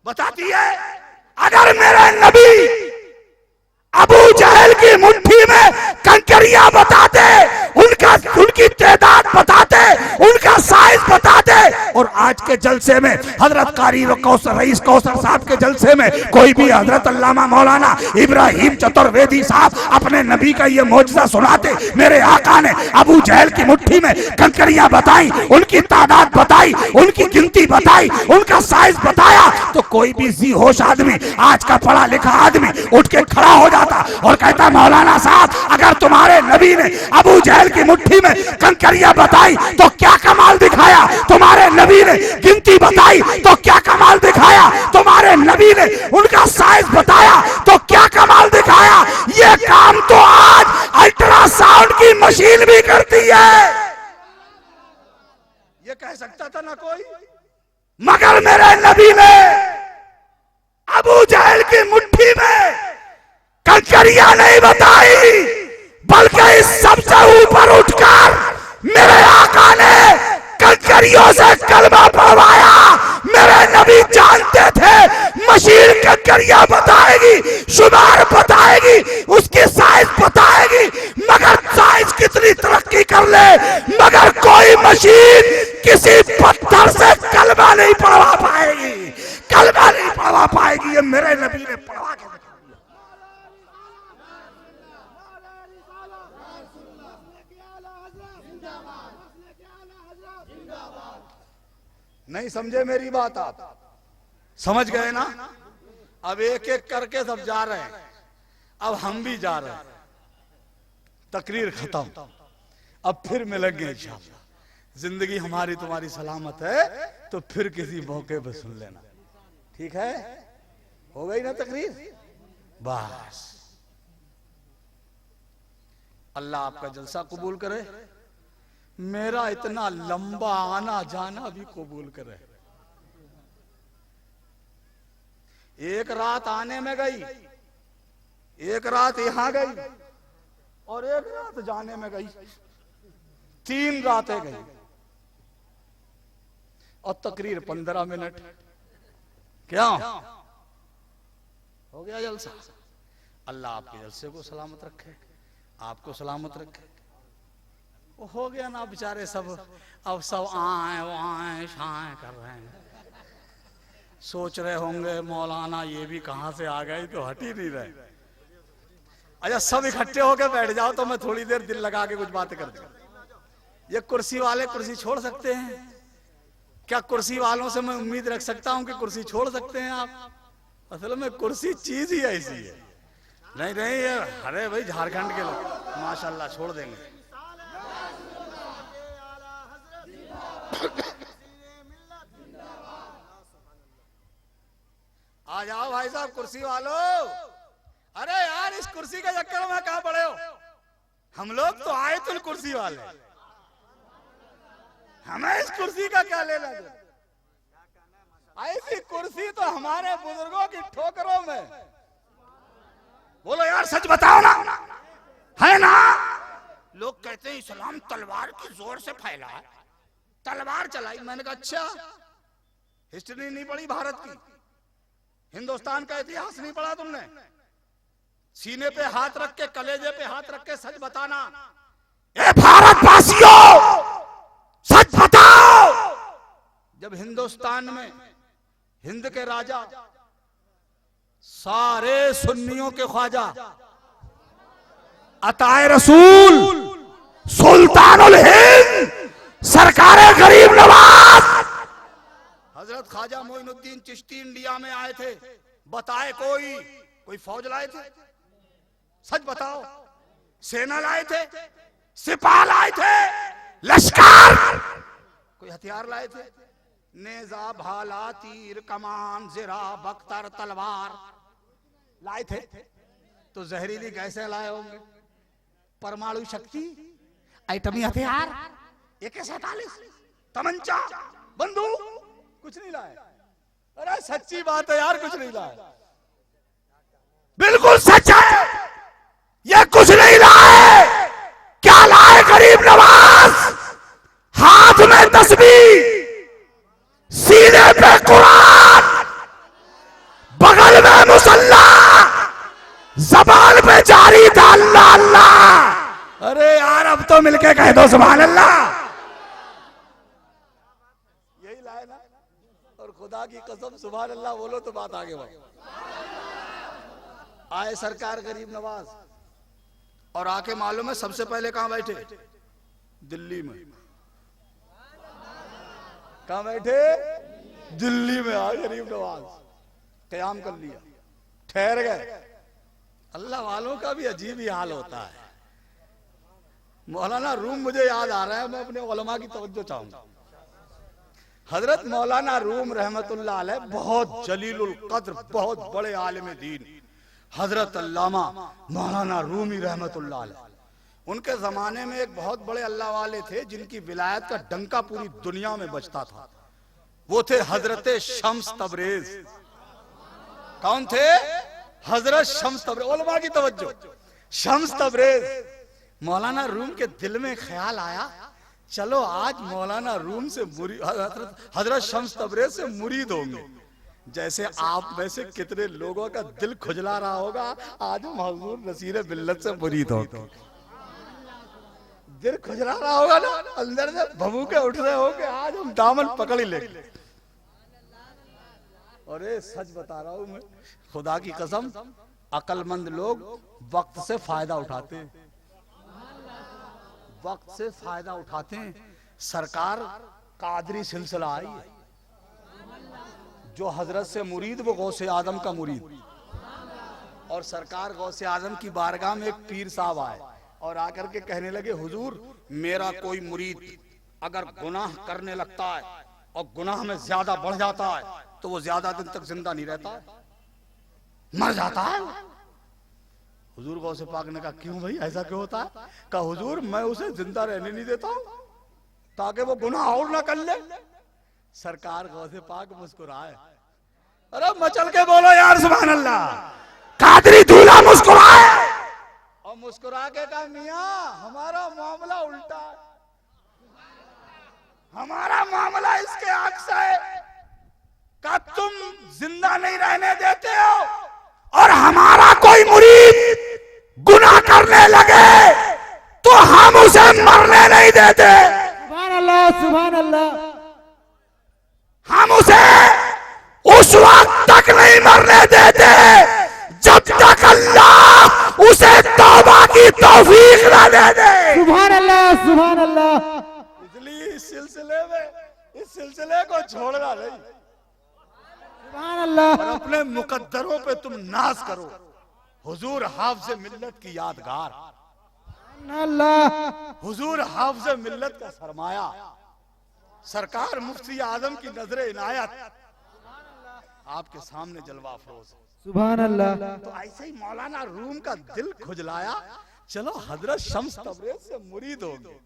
बताती है। अगर मेरे नबी अबू जहल की मुट्ठी में कंकरियां बताते, उनकी तादाद बताते, उनका साइज बताते, और आज के जलसे में हजरत कारी रईस कौसर साहब के जलसे में कोई भी हजरत अल्लामा मौलाना इब्राहिम चतुर्वेदी साहब अपने नबी का ये मौजज़ा सुनाते, मेरे आका ने अबू जहल की मुट्ठी में कंकरियां बताई, उनकी तादाद बताई, उनकी गिनती बताई, उनका साइज बताया, तो कोई भी जी होश आदमी, आज का पढ़ा लिखा आदमी उठ के खड़ा हो जाता और कहता मौलाना साहब अगर तुम्हारे नबी ने अबू जहल की मुट्ठी में कंकरियां बताई तो क्या कमाल दिखाया, तुम्हारे नबी ने गिनती बताई तो क्या कमाल दिखाया, तुम्हारे नबी ने उनका साइज बताया तो क्या कमाल दिखाया। ये काम तो आज अल्ट्रासाउंड की मशीन भी करती है। ये कह सकता था ना कोई, मगर मेरे नबी ने अबू जहल की मुट्ठी में कंकरियां नहीं बताई, बल्कि इस सबसे ऊपर उठकर मेरे आका ने कंकरियों से कलमा पढ़वाया। मेरे नबी जानते थे मशीन कंकरियां बताएगी, शुमार बताएगी, उसकी साइज बताएगी, मगर साइज कितनी तरक्की कर ले, मगर कोई मशीन किसी पत्थर से कलमा नहीं पढ़वा पाएगी, कलमा नहीं पढ़वा पाएगी। ये मेरे नबी ने पढ़वा के नहीं समझे मेरी बात? आप समझ गए ना? अब एक एक करके सब जा रहे हैं, अब हम भी जा रहे हैं। तकरीर खत्म, अब फिर मिलेंगे इंशाअल्लाह। जिंदगी हमारी तुम्हारी सलामत है तो फिर किसी मौके पे सुन लेना, ठीक है? हो गई ना तकरीर? बस अल्लाह आपका जलसा कबूल करे, मेरा इतना लंबा आना जाना भी कबूल करे। एक रात आने में गई, एक रात यहां गई, और एक रात जाने में गई, 3 रातें गई, और तकरीर 15 मिनट। क्या हो गया जलसा? अल्लाह आपके जलसे को सलामत रखे, आपको सलामत रखे। वो हो गया ना बेचारे सब, अब सब आए वहां शाए कर रहे हैं, सोच रहे होंगे मौलाना ये भी कहां से आ गए, तो हट ही नहीं रहे। अच्छा सब इकट्ठे होकर बैठ जाओ तो मैं थोड़ी देर दिल लगा के कुछ बातें कर दूं। ये कुर्सी वाले कुर्सी छोड़ सकते हैं क्या? कुर्सी वालों से मैं उम्मीद रख सकता हूं कि कुर्सी छोड़ सकते हैं आप? असल में कुर्सी चीज ही ऐसी है। नहीं नहीं, अरे भाई झारखंड के लोग माशाल्लाह छोड़ देंगे। साहब कुर्सी वालों, अरे यार इस कुर्सी के चक्कर में कहां पड़े हो? हम लोग तो आए तुम कुर्सी वाले, हमें इस कुर्सी का क्या लेना देना? ऐसी कुर्सी तो हमारे बुजुर्गों की ठोकरों में। बोलो यार सच बताओ ना, है ना? लोग कहते हैं इस्लाम तलवार की जोर से फैला है, तलवार चलाई। मैंने कहा अच्छा, हिस्ट्री नहीं पढ़ी भारत की, हिंदुस्तान का इतिहास नहीं पढ़ा तुमने? सीने पे हाथ रख के, कलेजे पे हाथ रख के सच बताना। ए भारतवासियों, सच बताओ, जब हिंदुस्तान में हिंद के राजा सारे सुन्नियों के ख्वाजा अताए रसूल सुल्तानुल हिंद सरकारे गरीब नवाज हजरत ख्वाजा मोइनुद्दीन चिश्ती इंडिया में आए थे, बताए कोई फौज लाए थे? सच बताओ, सेना लाए थे, सिपाह लाए थे, लश्कर, कोई हथियार लाए थे? नेजा, भाला, तीर, कमान, जिरा, बख्तर, तलवार लाए थे? तो जहरीली गैसें लाए होंगे, परमाणु शक्ति, एटमी हथियार, AK-47, तमंचा, बंदूक, कुछ नहीं लाए। अरे सच्ची बात है यार, कुछ नहीं लाए। बिल्कुल सच है, ये कुछ नहीं लाए। क्या लाए गरीब नवाज? हाथ में तस्बीह, सीने पे कुरान, बगल में मुसल्ला, ज़बान पे जारी था अल्लाह अल्लाह। अरे यार अब तो मिलके कह दो सुभान अल्लाह। यही लाए ना? और खुदा की कसम सुभान अल्लाह बोलो तो बात आगे बढ़े। आए सरकार गरीब नवाज, और आके मालूम है सबसे पहले कहां बैठे? दिल्ली में। कहां बैठे? दिल्ली में आए गरीब नवाज, क़याम कर लिया, ठहर गए। अल्लाह वालों का भी अजीब ही हाल होता है। मौलाना रूम मुझे याद आ रहा है, मैं अपने उलमा की तवज्जो चाहूंगा। हजरत मौलाना रूम रहमतुल्लाह अलैह बहुत जलीलुल कद्र, बहुत बड़े आलिम दीन, हजरत अल्लामा मौलाना रूमी रहमतुल्लाह अलैह। उनके जमाने में एक बहुत बड़े अल्लाह वाले थे जिनकी विलायत का डंका पूरी दुनिया में बजता था। वो थे हजरत शम्स तबरेज। कौन थे? हजरत शम्स तबरेज। उलमा की तवज्जो, शम्स तबरेज। मौलाना रूम के दिल में ख्याल आया, चलो आज मौलाना रूम से हजरत शम्स तबरेज से मुरीद होंगे। जैसे आप में से कितने लोगों का दिल खुजला रहा होगा, आज हम हुजूर नसीर मिल्लत से मुरीद होंगे। दिल खुजला रहा होगा ना, अंदर से भभूके उठ रहे होंगे, आज हम दामन पकड़ ही लेंगे। अरे सच बता रहा हूं मैं, खुदा की कसम, अक्लमंद लोग वक्त से फायदा उठाते हैं, वक्त से फायदा उठाते हैं। सरकार कादरी सिलसिला आई है, जो हजरत से मुरीद वो गौसे आदम का मुरीद। और सरकार गौसे आदम की बारगाह में एक पीर साहब आए और आकर के कहने लगे, हुजूर मेरा कोई मुरीद अगर गुनाह करने लगता है और गुनाह में ज्यादा बढ़ जाता है तो वो ज्यादा दिन तक जिंदा नहीं रहता है, मर जाता है। हुजूर गौसे पाक ने कहा, क्यों भाई ऐसा क्यों होता है? कहा, हुजूर मैं उसे जिंदा रहने नहीं देता हूं ताकि वो गुनाह और ना कर ले। सरकार गौसे पाक मुस्कुराए, अरे मचल के बोलो यार सुभान अल्लाह। कादरी दूल्हा मुस्कुराए और मुस्कुरा के कहा, मियां हमारा मामला उल्टा है, हमारा मामला इसके अक्स है। का तुम जिंदा नहीं रहने देते हो और हमारा कोई मुरीद गुनाह करने लगे तो हम उसे मरने नहीं देते। सुभान अल्लाह, सुभान अल्लाह। हम उसे उस वक्त तक नहीं मरने देते जब तक अल्लाह उसे तौबा की तौफीक न दे दे। सुभान अल्लाह, सुभान अल्लाह। इसलिए इस सिलसिले को छोड़ना नहीं, सुभान अल्लाह। और अपने मुकद्दरों पे तुम नाज करो। हुजूर हाफ़िज़ मिल्लत की यादगार, अल्लाह। हुजूर हाफ़िज़ मिल्लत का सरमाया, सरकार मुफ्ती आजम की नजरे इनायत आपके सामने जलवा अफरोज। सुभान अल्लाह। तो ऐसे ही मौलाना रूम का दिल खुजलाया, चलो हजरत शम्स तबरेज से मुरीद हो गए।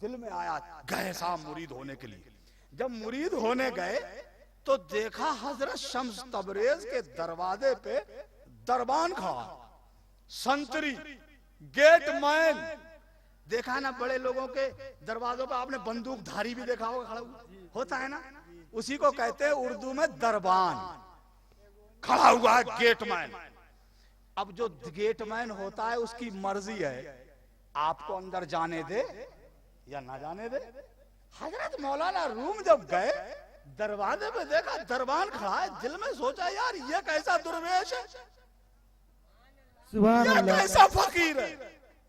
दिल में आया, गए साहब मुरीद होने के लिए। जब मुरीद होने गए तो देखा हजरत शम्स तबरेज के दरवाजे पे दरबान खड़ा, संतरी गेटमैन। देखा ना बड़े लोगों के दरवाजों पे आपने बंदूकधारी भी देखा होगा खड़ा हुआ, होता है ना, उसी को कहते हैं उर्दू में दरबान। खड़ा हुआ है गेटमैन। अब जो गेटमैन होता है उसकी मर्जी है आपको अंदर जाने दे या ना जाने दे। हजरत मौलाना रूम जब गए, दरवाजे पे देखा दरबान खड़ा है। दिल में सोचा, यार ये कैसा दुर्वेश है, सुभान ये अल्लाह। कैसा फकीर है,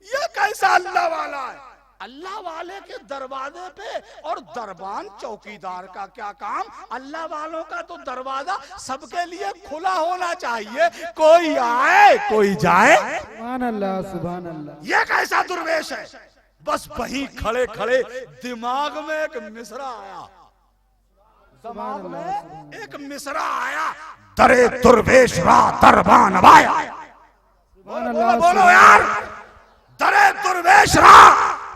ये कैसा अल्लाह वाला है। अल्लाह वाले के दरवाजे पे और दरबान चौकीदार का क्या काम। अल्लाह वालों का तो दरवाजा सबके लिए खुला होना चाहिए, कोई आए कोई जाए। सुभान अल्लाह, सुभान अल्लाह। ये कैसा दुर्वेश है। बस वहीं खड़े खड़े दिमाग में एक मिसरा आया, दिमाग में एक मिसरा आया, दरे दुर्वेश रा दरबान आया। सुभान बोलो अल्लाह, बोलो यार, दरे दुर्वेश रा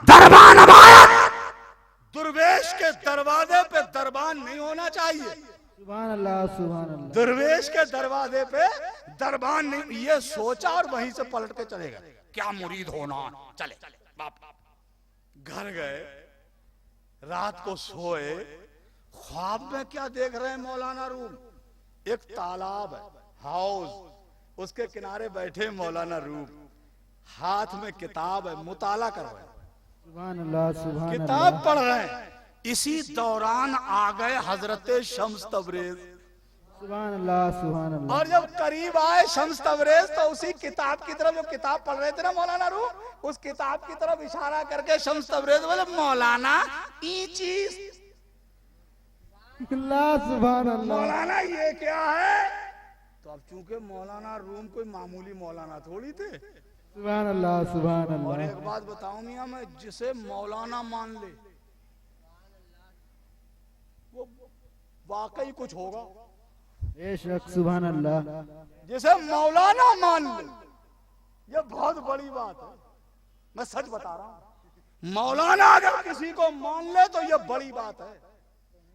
दरबान आया। दुर्वेश के दरवाजे पे दरबान नहीं होना चाहिए। सुभान अल्लाह, सुभान अल्लाह। दुर्वेश के दरवाजे पे दरबान नहीं, ये सोचा और वहीं से पलट के चले गए। क्या मुरीद होना, चले बाप। घर गए, रात को सोए, ख्वाब में क्या देख रहे हैं मौलाना रूम। एक तालाब है, हाउस, उसके किनारे बैठे मौलाना रूम, हाथ में किताब है, मुताला कर रहे हैं, सुभान अल्लाह, सुभान किताब अल्लाह। पढ़ रहे हैं। इसी दौरान आ गए हजरत शम्स तबरेज। सुभान अल्लाह, सुभान अल्लाह। और जब करीब आए शम्स तबरेज तो उसी किताब की तरफ, जो किताब पढ़ रहे थे ना मौलाना रूम, उस किताब की तरफ इशारा करके शम्स तबरेज बोले, मौलाना ये चीज, अल्लाह, सुभान अल्लाह। मौलाना ये क्या है। तो अब चूंकि मौलाना रूम कोई मामूली मौलाना थोड़ी थे। सुभान अल्लाह, सुभान और अल्लाह। एक बात बताऊं मियां, मैं जिसे मौलाना मान ले वो वाकई कुछ होगा। बेशक, सुभान अल्लाह। जिसे मौलाना मान ले, ये बहुत बड़ी बात है। मैं सच बता रहा हूं, मौलाना अगर किसी को मान ले तो ये बड़ी बात है।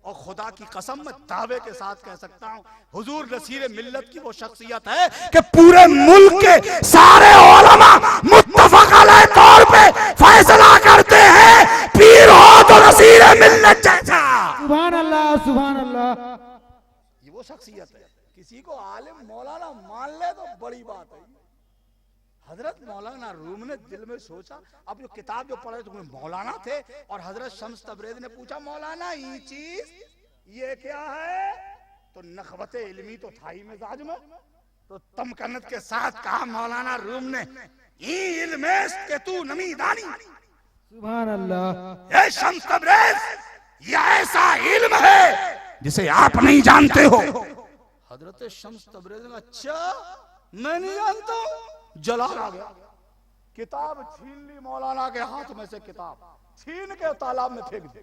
और खुदा की कसम मैं दावे के साथ कह सकता हूं, हुजूर नसीर मिल्लत की वो शख्सियत है कि पूरे मुल्क के सारे उलमा मुत्तफक अलैह तौर पे फैसला करते हैं, पीर हो तो नसीर मिल्लत जैसा। सुभान अल्लाह, सुभान अल्लाह। ये वो शख्सियत है, किसी को आलिम मौलाना मान ले तो बड़ी बात है। हजरत मौलाना रूम ने दिल में सोचा, अब जो किताब जो पढ़े तो मौलाना थे, और हजरत शम्स तबरेज ने पूछा, मौलाना ये चीज ये क्या है। तो नखवत इल्मी तो था ही मिजाज में, तो तमकन्नत के साथ कहा मौलाना रूम ने, ई इल्मेस के तू नमी दानी। सुभान अल्लाह। ये शम्स तबरेज, ये ऐसा इल्म है जिसे आप नहीं जानते हो। हजरत शम्स तबरेज ने, अच्छा मैं नहीं जानता हूं। जलाल आ गया, किताब छीन ली मौलाना के हाथ में से, किताब छीन के तालाब में फेंक दी।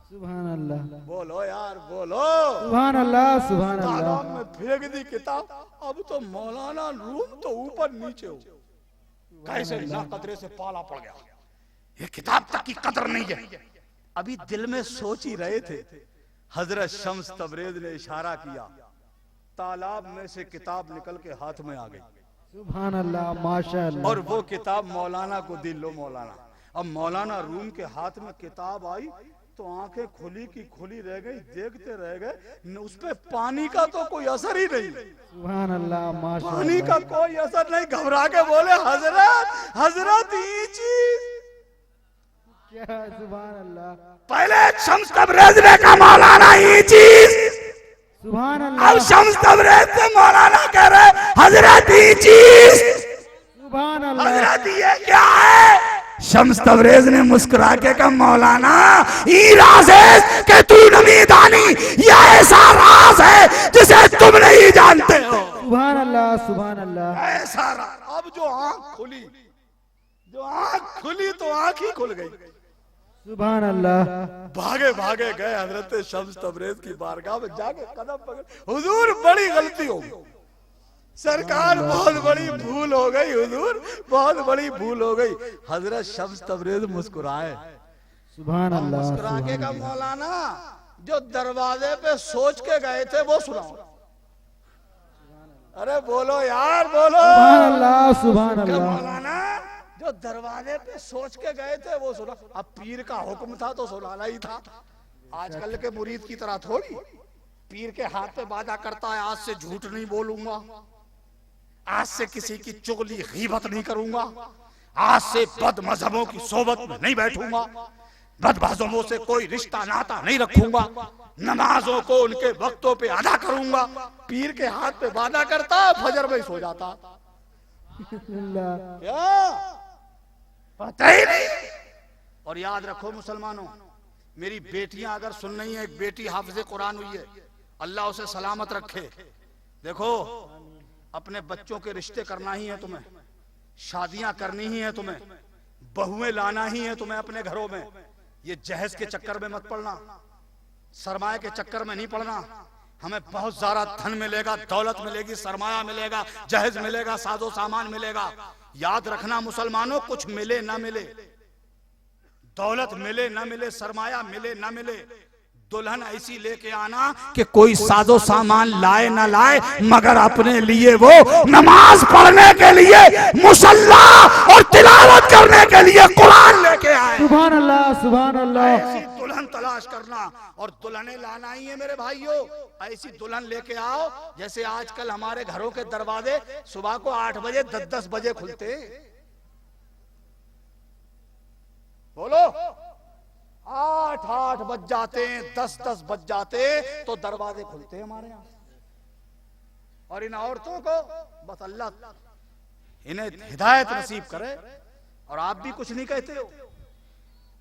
सुभान अल्लाह, बोलो यार बोलो, सुभान अल्लाह, सुभान तालाब अल्लाह। में फेंक दी किताब। अब तो मौलाना रूम तो ऊपर नीचे हो, कैसे ना कदरे से पाला पड़ गया। ये किताब तक की कदर नहीं है। अभी दिल में सोच ही रहे थे, हजरत शम्स तबरेज ने इशारा किया, तालाब में से किताब निकल के हाथ में आ गई। सुभान अल्लाह, माशाअल्लाह। और वो किताब मौलाना को दी, लो मौलाना। अब मौलाना रूम के हाथ में किताब आई तो आंखें खुली की खुली रह गई, देखते रह गए। उस पे पानी का तो कोई असर ही नहीं, सुभान अल्लाह, माशाअल्लाह। पानी का कोई असर नहीं। घबरा के बोले, हजरत हजरत ये चीज क्या, सुभान अल्लाह, पहले शम्स तबरेज ने कहा मौलाना ये चीज, सुभान अब अल्लाह, शम्स तबरेज से मौलाना कह रहे हजरत ये चीज, सुभान अल्लाह। हजरत ये क्या है। शम्स तबरेज ने मुस्कुरा के कहा, मौलाना ये राज है कि तू नमी दानी, ये ऐसा राज है जिसे तुम नहीं जानते हो। सुभान अल्लाह, सुभान अल्लाह। ऐसा राज। अब जो आंख खुली, जो आंख खुली तो आंख ही खुल गई। सुभान अल्लाह। भागे भागे गए हजरत शम्स तबरेज की बारगाह में, जाके कदम पकड़, हुजूर बड़ी गलती हो गई, सरकार बहुत बड़ी भूल हो गई हुजूर, बहुत बड़ी भूल हो गई। हजरत शम्स तबरेज मुस्कुराए। सुभान अल्लाह मुस्कुरा के सुभान का अल्लाह। मौलाना जो दरवाजे पे सोच के गए थे वो सुनाओ। अरे बोलो यार बोलो। सुभान अल्लाह सुभान क्या अल्लाह। मौलाना जो दरवाजे पे सोच के गए थे वो सुना। अब पीर का हुक्म था तो सुनाना ही था। आजकल के मुरीद की तरह थोड़ी पीर के हाथ पे वादा करता है, आज से झूठ नहीं बोलूंगा, आज से किसी की चुगली गीबत नहीं करूंगा, आज से बद मजहबों की सोबत में नहीं बैठूंगा, बद मजहबों से कोई रिश्ता नाता नहीं रखूंगा, नमाजों को उनके वक्तों पे अदा करूंगा। पीर के हाथ पे वादा करता, फजर में ही सो जाता। अल्लाह। क्या पता ही नहीं। और याद रखो मुसलमानों, मेरी बेटियां अगर सुन रही हैं, एक बेटी हाफिज़े कुरान हुई है, अल्लाह उसे सलामत रखे। देखो अपने बच्चों के रिश्ते करना ही है तुम्हें, शादियां करनी ही है तुम्हें, बहुएं लाना ही है तुम्हें अपने घरों में। ये जहेज के चक्कर में मत पड़ना, सरमाए के चक्कर में नहीं पड़ना। हमें बहुत ज्यादा धन मिलेगा, दौलत मिलेगी, सरमाया मिलेगा, जहेज मिलेगा, साजो सामान मिलेगा। याद रखना मुसलमानों, कुछ मिले ना मिले, दौलत मिले ना मिले, सरमाया मिले ना मिले, दुल्हन ऐसी लेके आना कि कोई साजो सामान लाए ना लाए, मगर अपने लिए वो नमाज पढ़ने के लिए मुसल्ला और तिलावत करने के लिए कुरान लेके आए। सुभान अल्लाह सुभान अल्लाह। ऐसी दुल्हन तलाश करना और दुल्हने लाना ही है मेरे भाइयों। ऐसी दुल्हन लेके आओ जैसे आजकल हमारे घरों के दरवाजे सुबह को 8 बजे 10-10 बजे खुलते। बोलो 8-8 बज जाते हैं, 10-10 बज जाते तो दरवाजे खुलते हैं हमारे यहाँ। और इन औरतों को बस अल्लाह इन्हें हिदायत नसीब करे। और आप भी कुछ नहीं कहते हो,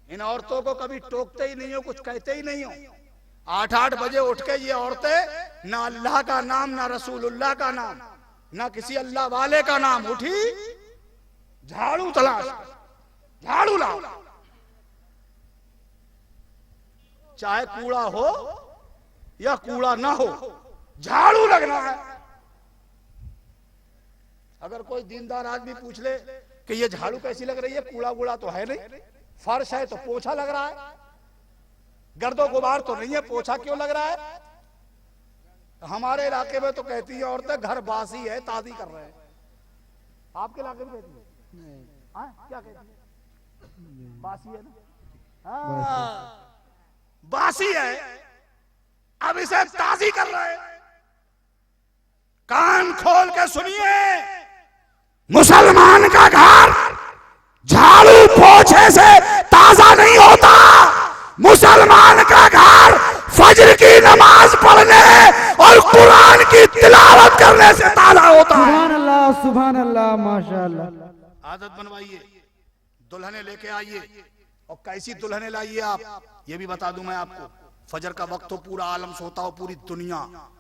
इन औरतों को कभी टोकते ही नहीं हो, कुछ कहते ही नहीं हो। 8-8 बजे उठ के ये औरतें ना अल्लाह का नाम, ना रसूलुल्लाह का नाम, ना किसी अल्लाह वाले का नाम, उठी झाड़ू तलाश, झाड़ू लाओ, चाहे कूड़ा हो या कूड़ा ना हो, झाड़ू लगना है। अगर कोई दीनदार आदमी पूछ ले कि ये झाड़ू कैसी लग रही है, कूड़ा वूड़ा तो है नहीं, फर्श है तो पोछा लग रहा है, गर्दो गुबार तो नहीं है, पोछा क्यों लग रहा है? हमारे इलाके में तो कहती है औरतें घर बासी है, ताजी कर रहे हैं। आपके इलाके में कहती है क्या कहती है? बासी है ना, हाँ बासी है, अब इसे ताजी कर रहे हैं। कान खोल के सुनिए, मुसलमान का घर झाड़ू पोछे से ताजा नहीं होता। मुसलमान का घर फजर की नमाज पढ़ने और कुरान की तिलावत करने से ताजा होता है। सुभान अल्लाह माशाअल्लाह। आदत बनवाइए, दुल्हने लेके आइए। और कैसी दुल्हने लाइए आप, ये भी बता दूं मैं आपको। फजर का वक्त हो, पूरा आलम सोता हो, पूरी दुनिया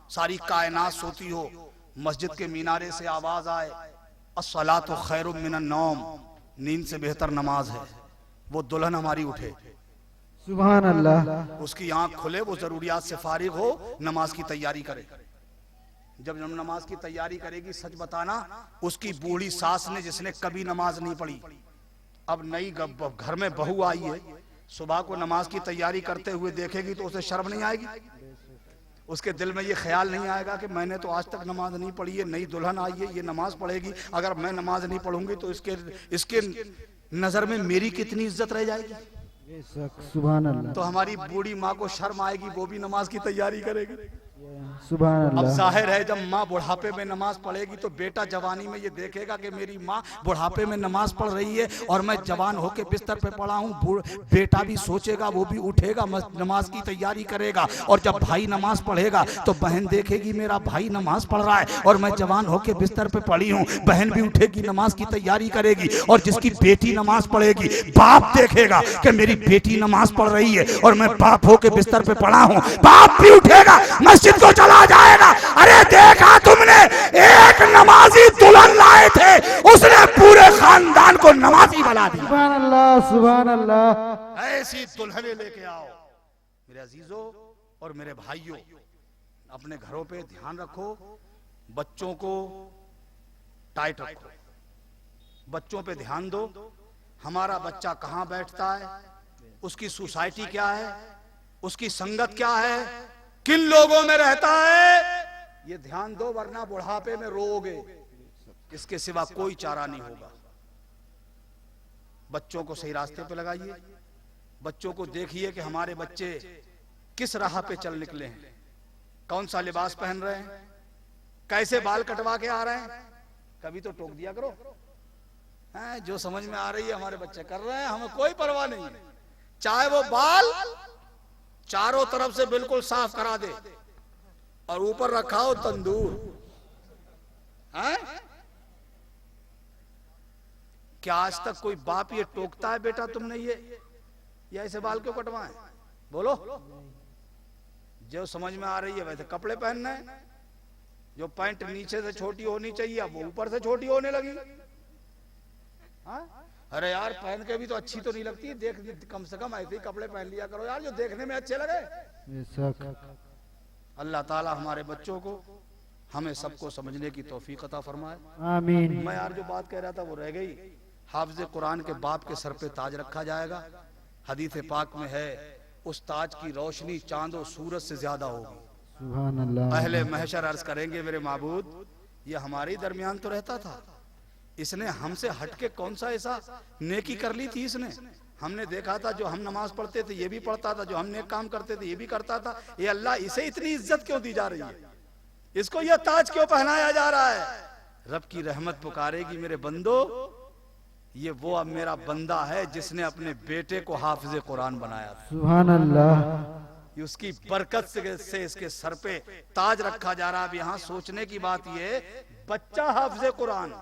सारी कायनात सोती हो, मस्जिद के मीनारे से आवाज आए अस्सलातु खैरुम मिनन नौम, नींद से बेहतर नमाज है, वो दुल्हन हमारी उठे, सुभान अल्लाह। उसकी आंख खुले, वो जरूरियात से फारिग हो, नमाज की तैयारी करे। जब नमाज की तैयारी करेगी, सच बताना, उसकी बूढ़ी सास ने जिसने कभी नमाज नहीं पढ़ी, अब नई घर में बहू आई है, सुबह को नमाज की तैयारी करते हुए देखेगी तो उसे शर्म नहीं आएगी? उसके दिल में ये ख्याल नहीं आएगा कि मैंने तो आज तक नमाज नहीं पढ़ी है, नई दुल्हन आई है, ये नमाज पढ़ेगी, अगर मैं नमाज नहीं पढ़ूंगी तो इसके नजर में मेरी कितनी इज्जत रह जाएगी? सुभान अल्लाह। तो हमारी बूढ़ी माँ को शर्म आएगी, वो भी नमाज की तैयारी करेगी। सुभान अब अल्लाह। जाहिर है जब माँ बुढ़ापे में नमाज पढ़ेगी तो बेटा जवानी में ये देखेगा कि मेरी माँ बुढ़ापे में नमाज पढ़ रही है और मैं जवान होके बिस्तर पे पड़ा हूँ। बेटा भी सोचेगा, वो भी उठेगा, नमाज की तैयारी करेगा। और जब भाई नमाज पढ़ेगा तो बहन देखेगी मेरा भाई नमाज पढ़ रहा है और मैं जवान होके बिस्तर पे पड़ी हूँ, बहन भी उठेगी, नमाज की तैयारी करेगी। और जिसकी बेटी नमाज पढ़ेगी, बाप देखेगा कि मेरी बेटी नमाज पढ़ रही है और मैं बाप होके बिस्तर पे पड़ा हूँ, बाप भी उठेगा, मस्जिद को चला जाएगा। अरे देखा तुमने, एक नमाजी दुल्हन लाए थे, उसने पूरे खानदान को नमाजी बना दिया। सुभान अल्लाह सुभान अल्लाह। ऐसी दुल्हने लेके आओ मेरे अजीजों और मेरे भाइयों। अपने घरों पे ध्यान रखो, बच्चों को टाइट रखो, बच्चों पे ध्यान दो। हमारा बच्चा कहां बैठता है, उसकी सोसाइटी क्या है, उसकी संगत क्या है, किन लोगों में रहता है, ये ध्यान दो, वरना बुढ़ापे में रोओगे। इसके सिवा कोई चारा नहीं होगा। बच्चों को सही रास्ते पे लगाइए। बच्चों को देखिए कि हमारे बच्चे किस राह पे चल निकले हैं, कौन सा लिबास पहन रहे हैं, कैसे बाल कटवा के आ रहे हैं। कभी तो टोक दिया करो, हैं? जो समझ में आ रही है हमारे बच्चे कर रहे हैं, हमें कोई परवाह नहीं है। चाहे वो बाल चारों तरफ से बिल्कुल साफ करा दे और ऊपर रखा हो तंदूर, हैं? क्या आज तक कोई बाप ये टोकता है, बेटा तुमने ये ऐसे बाल क्यों कटवाए? बोलो। जो समझ में आ रही है वैसे कपड़े पहनना है। जो पैंट नीचे से छोटी होनी चाहिए अब वो ऊपर से छोटी होने लगी। हाँ? अरे यार पहन के भी तो अच्छी तो नहीं लगती, देख कम से कम ऐसे ही कपड़े पहन लिया करो यार, जो देखने में अच्छे लगे। अल्लाह ताला हमारे बच्चों को, हमें सबको समझने की तौफीक अता फरमाए, आमीन। मैं यार जो बात कह रहा था वो रह गई। हाफिज कुरान के बाप के सर पे ताज रखा जाएगा। हदीस पाक में है, उस ताज की रोशनी चांद और सूरज से ज्यादा होगी। सुभान अल्लाह। अहले महशर अर्ज करेंगे, मेरे माबूद ये हमारे ही दरमियान तो रहता था, इसने हमसे हटके कौन सा ऐसा नेकी कर ली थी इसने। हमने देखा था जो हम नमाज पढ़ते थे ये भी पढ़ता था, जो हम नेक काम करते थे ये भी करता था। ये अल्लाह इसे इतनी इज्जत क्यों दी जा रही है, इसको यह ताज क्यों पहनाया जा रहा है? रब की रहमत पुकारेगी, मेरे बंदो ये वो अब मेरा बंदा है जिसने अपने बेटे को हाफिज कुरान बनाया। सुभान अल्लाह। उसकी बरकत से इसके सर पे ताज रखा जा रहा है। अब यहाँ सोचने की बात ये, बच्चा हाफिज कुरान,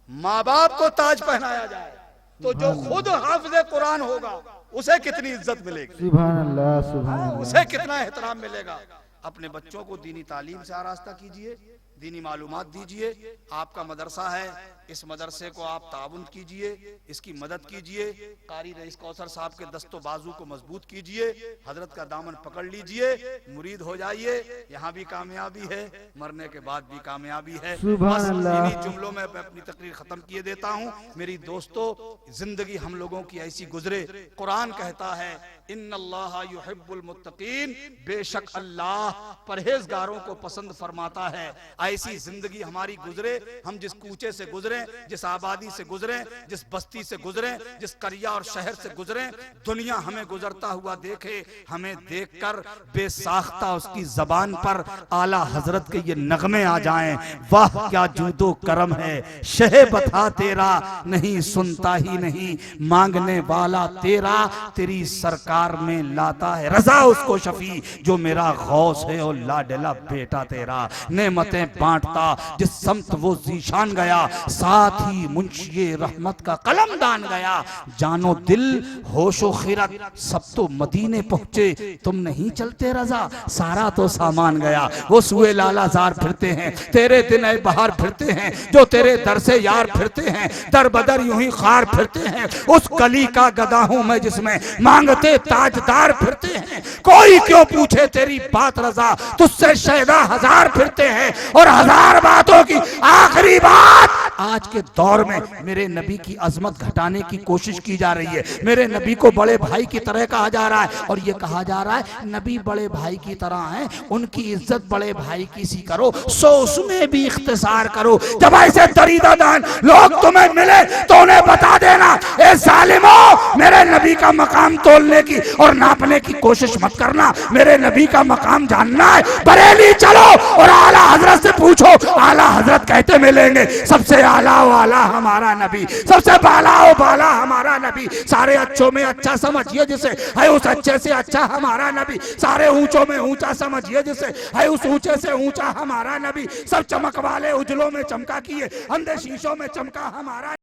माँ बाप को ताज पहनाया जाए तो जो खुद हाफिज कुरान होगा उसे कितनी इज्जत मिलेगी। सुभान अल्लाह, सुभान अल्लाह। उसे कितना एहतराम मिलेगा। अपने बच्चों को दीनी तालीम से आरास्ता कीजिए, दीनी मालूमात दीजिए। आपका मदरसा है, इस मदरसे को आप ताउन कीजिए, इसकी मदद कीजिए। कारी रईस कौसर साहब के दस्तो बाजू को मजबूत कीजिए, हजरत का दामन पकड़ लीजिए, मुरीद हो जाइए। यहाँ भी कामयाबी है, मरने के बाद भी कामयाबी है। बस इन्हीं जुमलों में मैं अपनी तकरीर खत्म किए देता हूँ। मेरी दोस्तों, जिंदगी हम लोगों की ऐसी गुजरे, कुरान कहता है इन्नल्लाह युहिब्बुल मुत्तकीन, बेशक अल्लाह परहेजगारों को पसंद फरमाता है। ऐसी जिंदगी हमारी गुजरे, हम जिस कूचे से गुजरे, जिस आबादी से गुजरे, जिस बस्ती से गुजरे, जिस करिया और शहर से गुजरे, दुनिया हमें गुजरता हुआ देखे, हमें देखकर बेसाख्ता उसकी जबान पर आला हजरत के ये नगमे आ जाएं, वाह क्या जूदो करम है, शहे बता तेरा नहीं सुनता ही नहीं, मांगने वाला तेरा तेरी सरकार में लाता है, रजा उसको शफी जो मेरा गौस है और लाडला बेटा तेरा, नेमतें बांटता जिस समत वो जीशान गया, साथ ही मुंशी रहमत का कलम दान गया, जानो दिल होशो खिरत सब तो मदीने पहुंचे, तुम नहीं चलते रजा, सारा तो सामान गया। वो सुए लाला जार फिरते हैं, तेरे दिन ऐ बहार फिरते हैं, जो तेरे दर से यार फिरते हैं, दर बदर यूं ही खार फिरते हैं, उस कली का गदा हूं मैं जिसमें मांगते ताजदार फिरते हैं, कोई क्यों पूछे तेरी बात रजा, तुझसे शहदा हजार फिरते हैं, और हजार बातों की आखिरी बात, आज के दौर में मेरे नबी की अजमत घटाने की कोशिश की जा रही है। मेरे नबी को बड़े भाई की तरह कहा जा रहा है, और ये कहा जा रहा है नबी बड़े भाई की तरह हैं, उनकी इज्जत बड़े भाई की सी करो, सो उसमें भी इख्तिसार करो। जब ऐसे दरीदादान लोग तुम्हें मिले तो उन्हें बता देना, ए जालिमों, मेरे नबी का मकाम तोलने की और नापने की कोशिश मत करना, मेरे नबी का मकाम जानना है, बरेली चलो और आला हजरत से पूछो, आला हजरत कहते मिलेंगे सबसे आला वाला हमारा नबी, सबसे बाला बाला हमारा नबी, सारे अच्छों में अच्छा समझिए जिसे है उस अच्छे से अच्छा हमारा नबी, सारे ऊंचों में ऊंचा समझिए जिसे है उस ऊंचे से ऊंचा हमारा नबी, सब चमक वाले उजलों में चमका किए, अंधे शीशों में चमका हमारा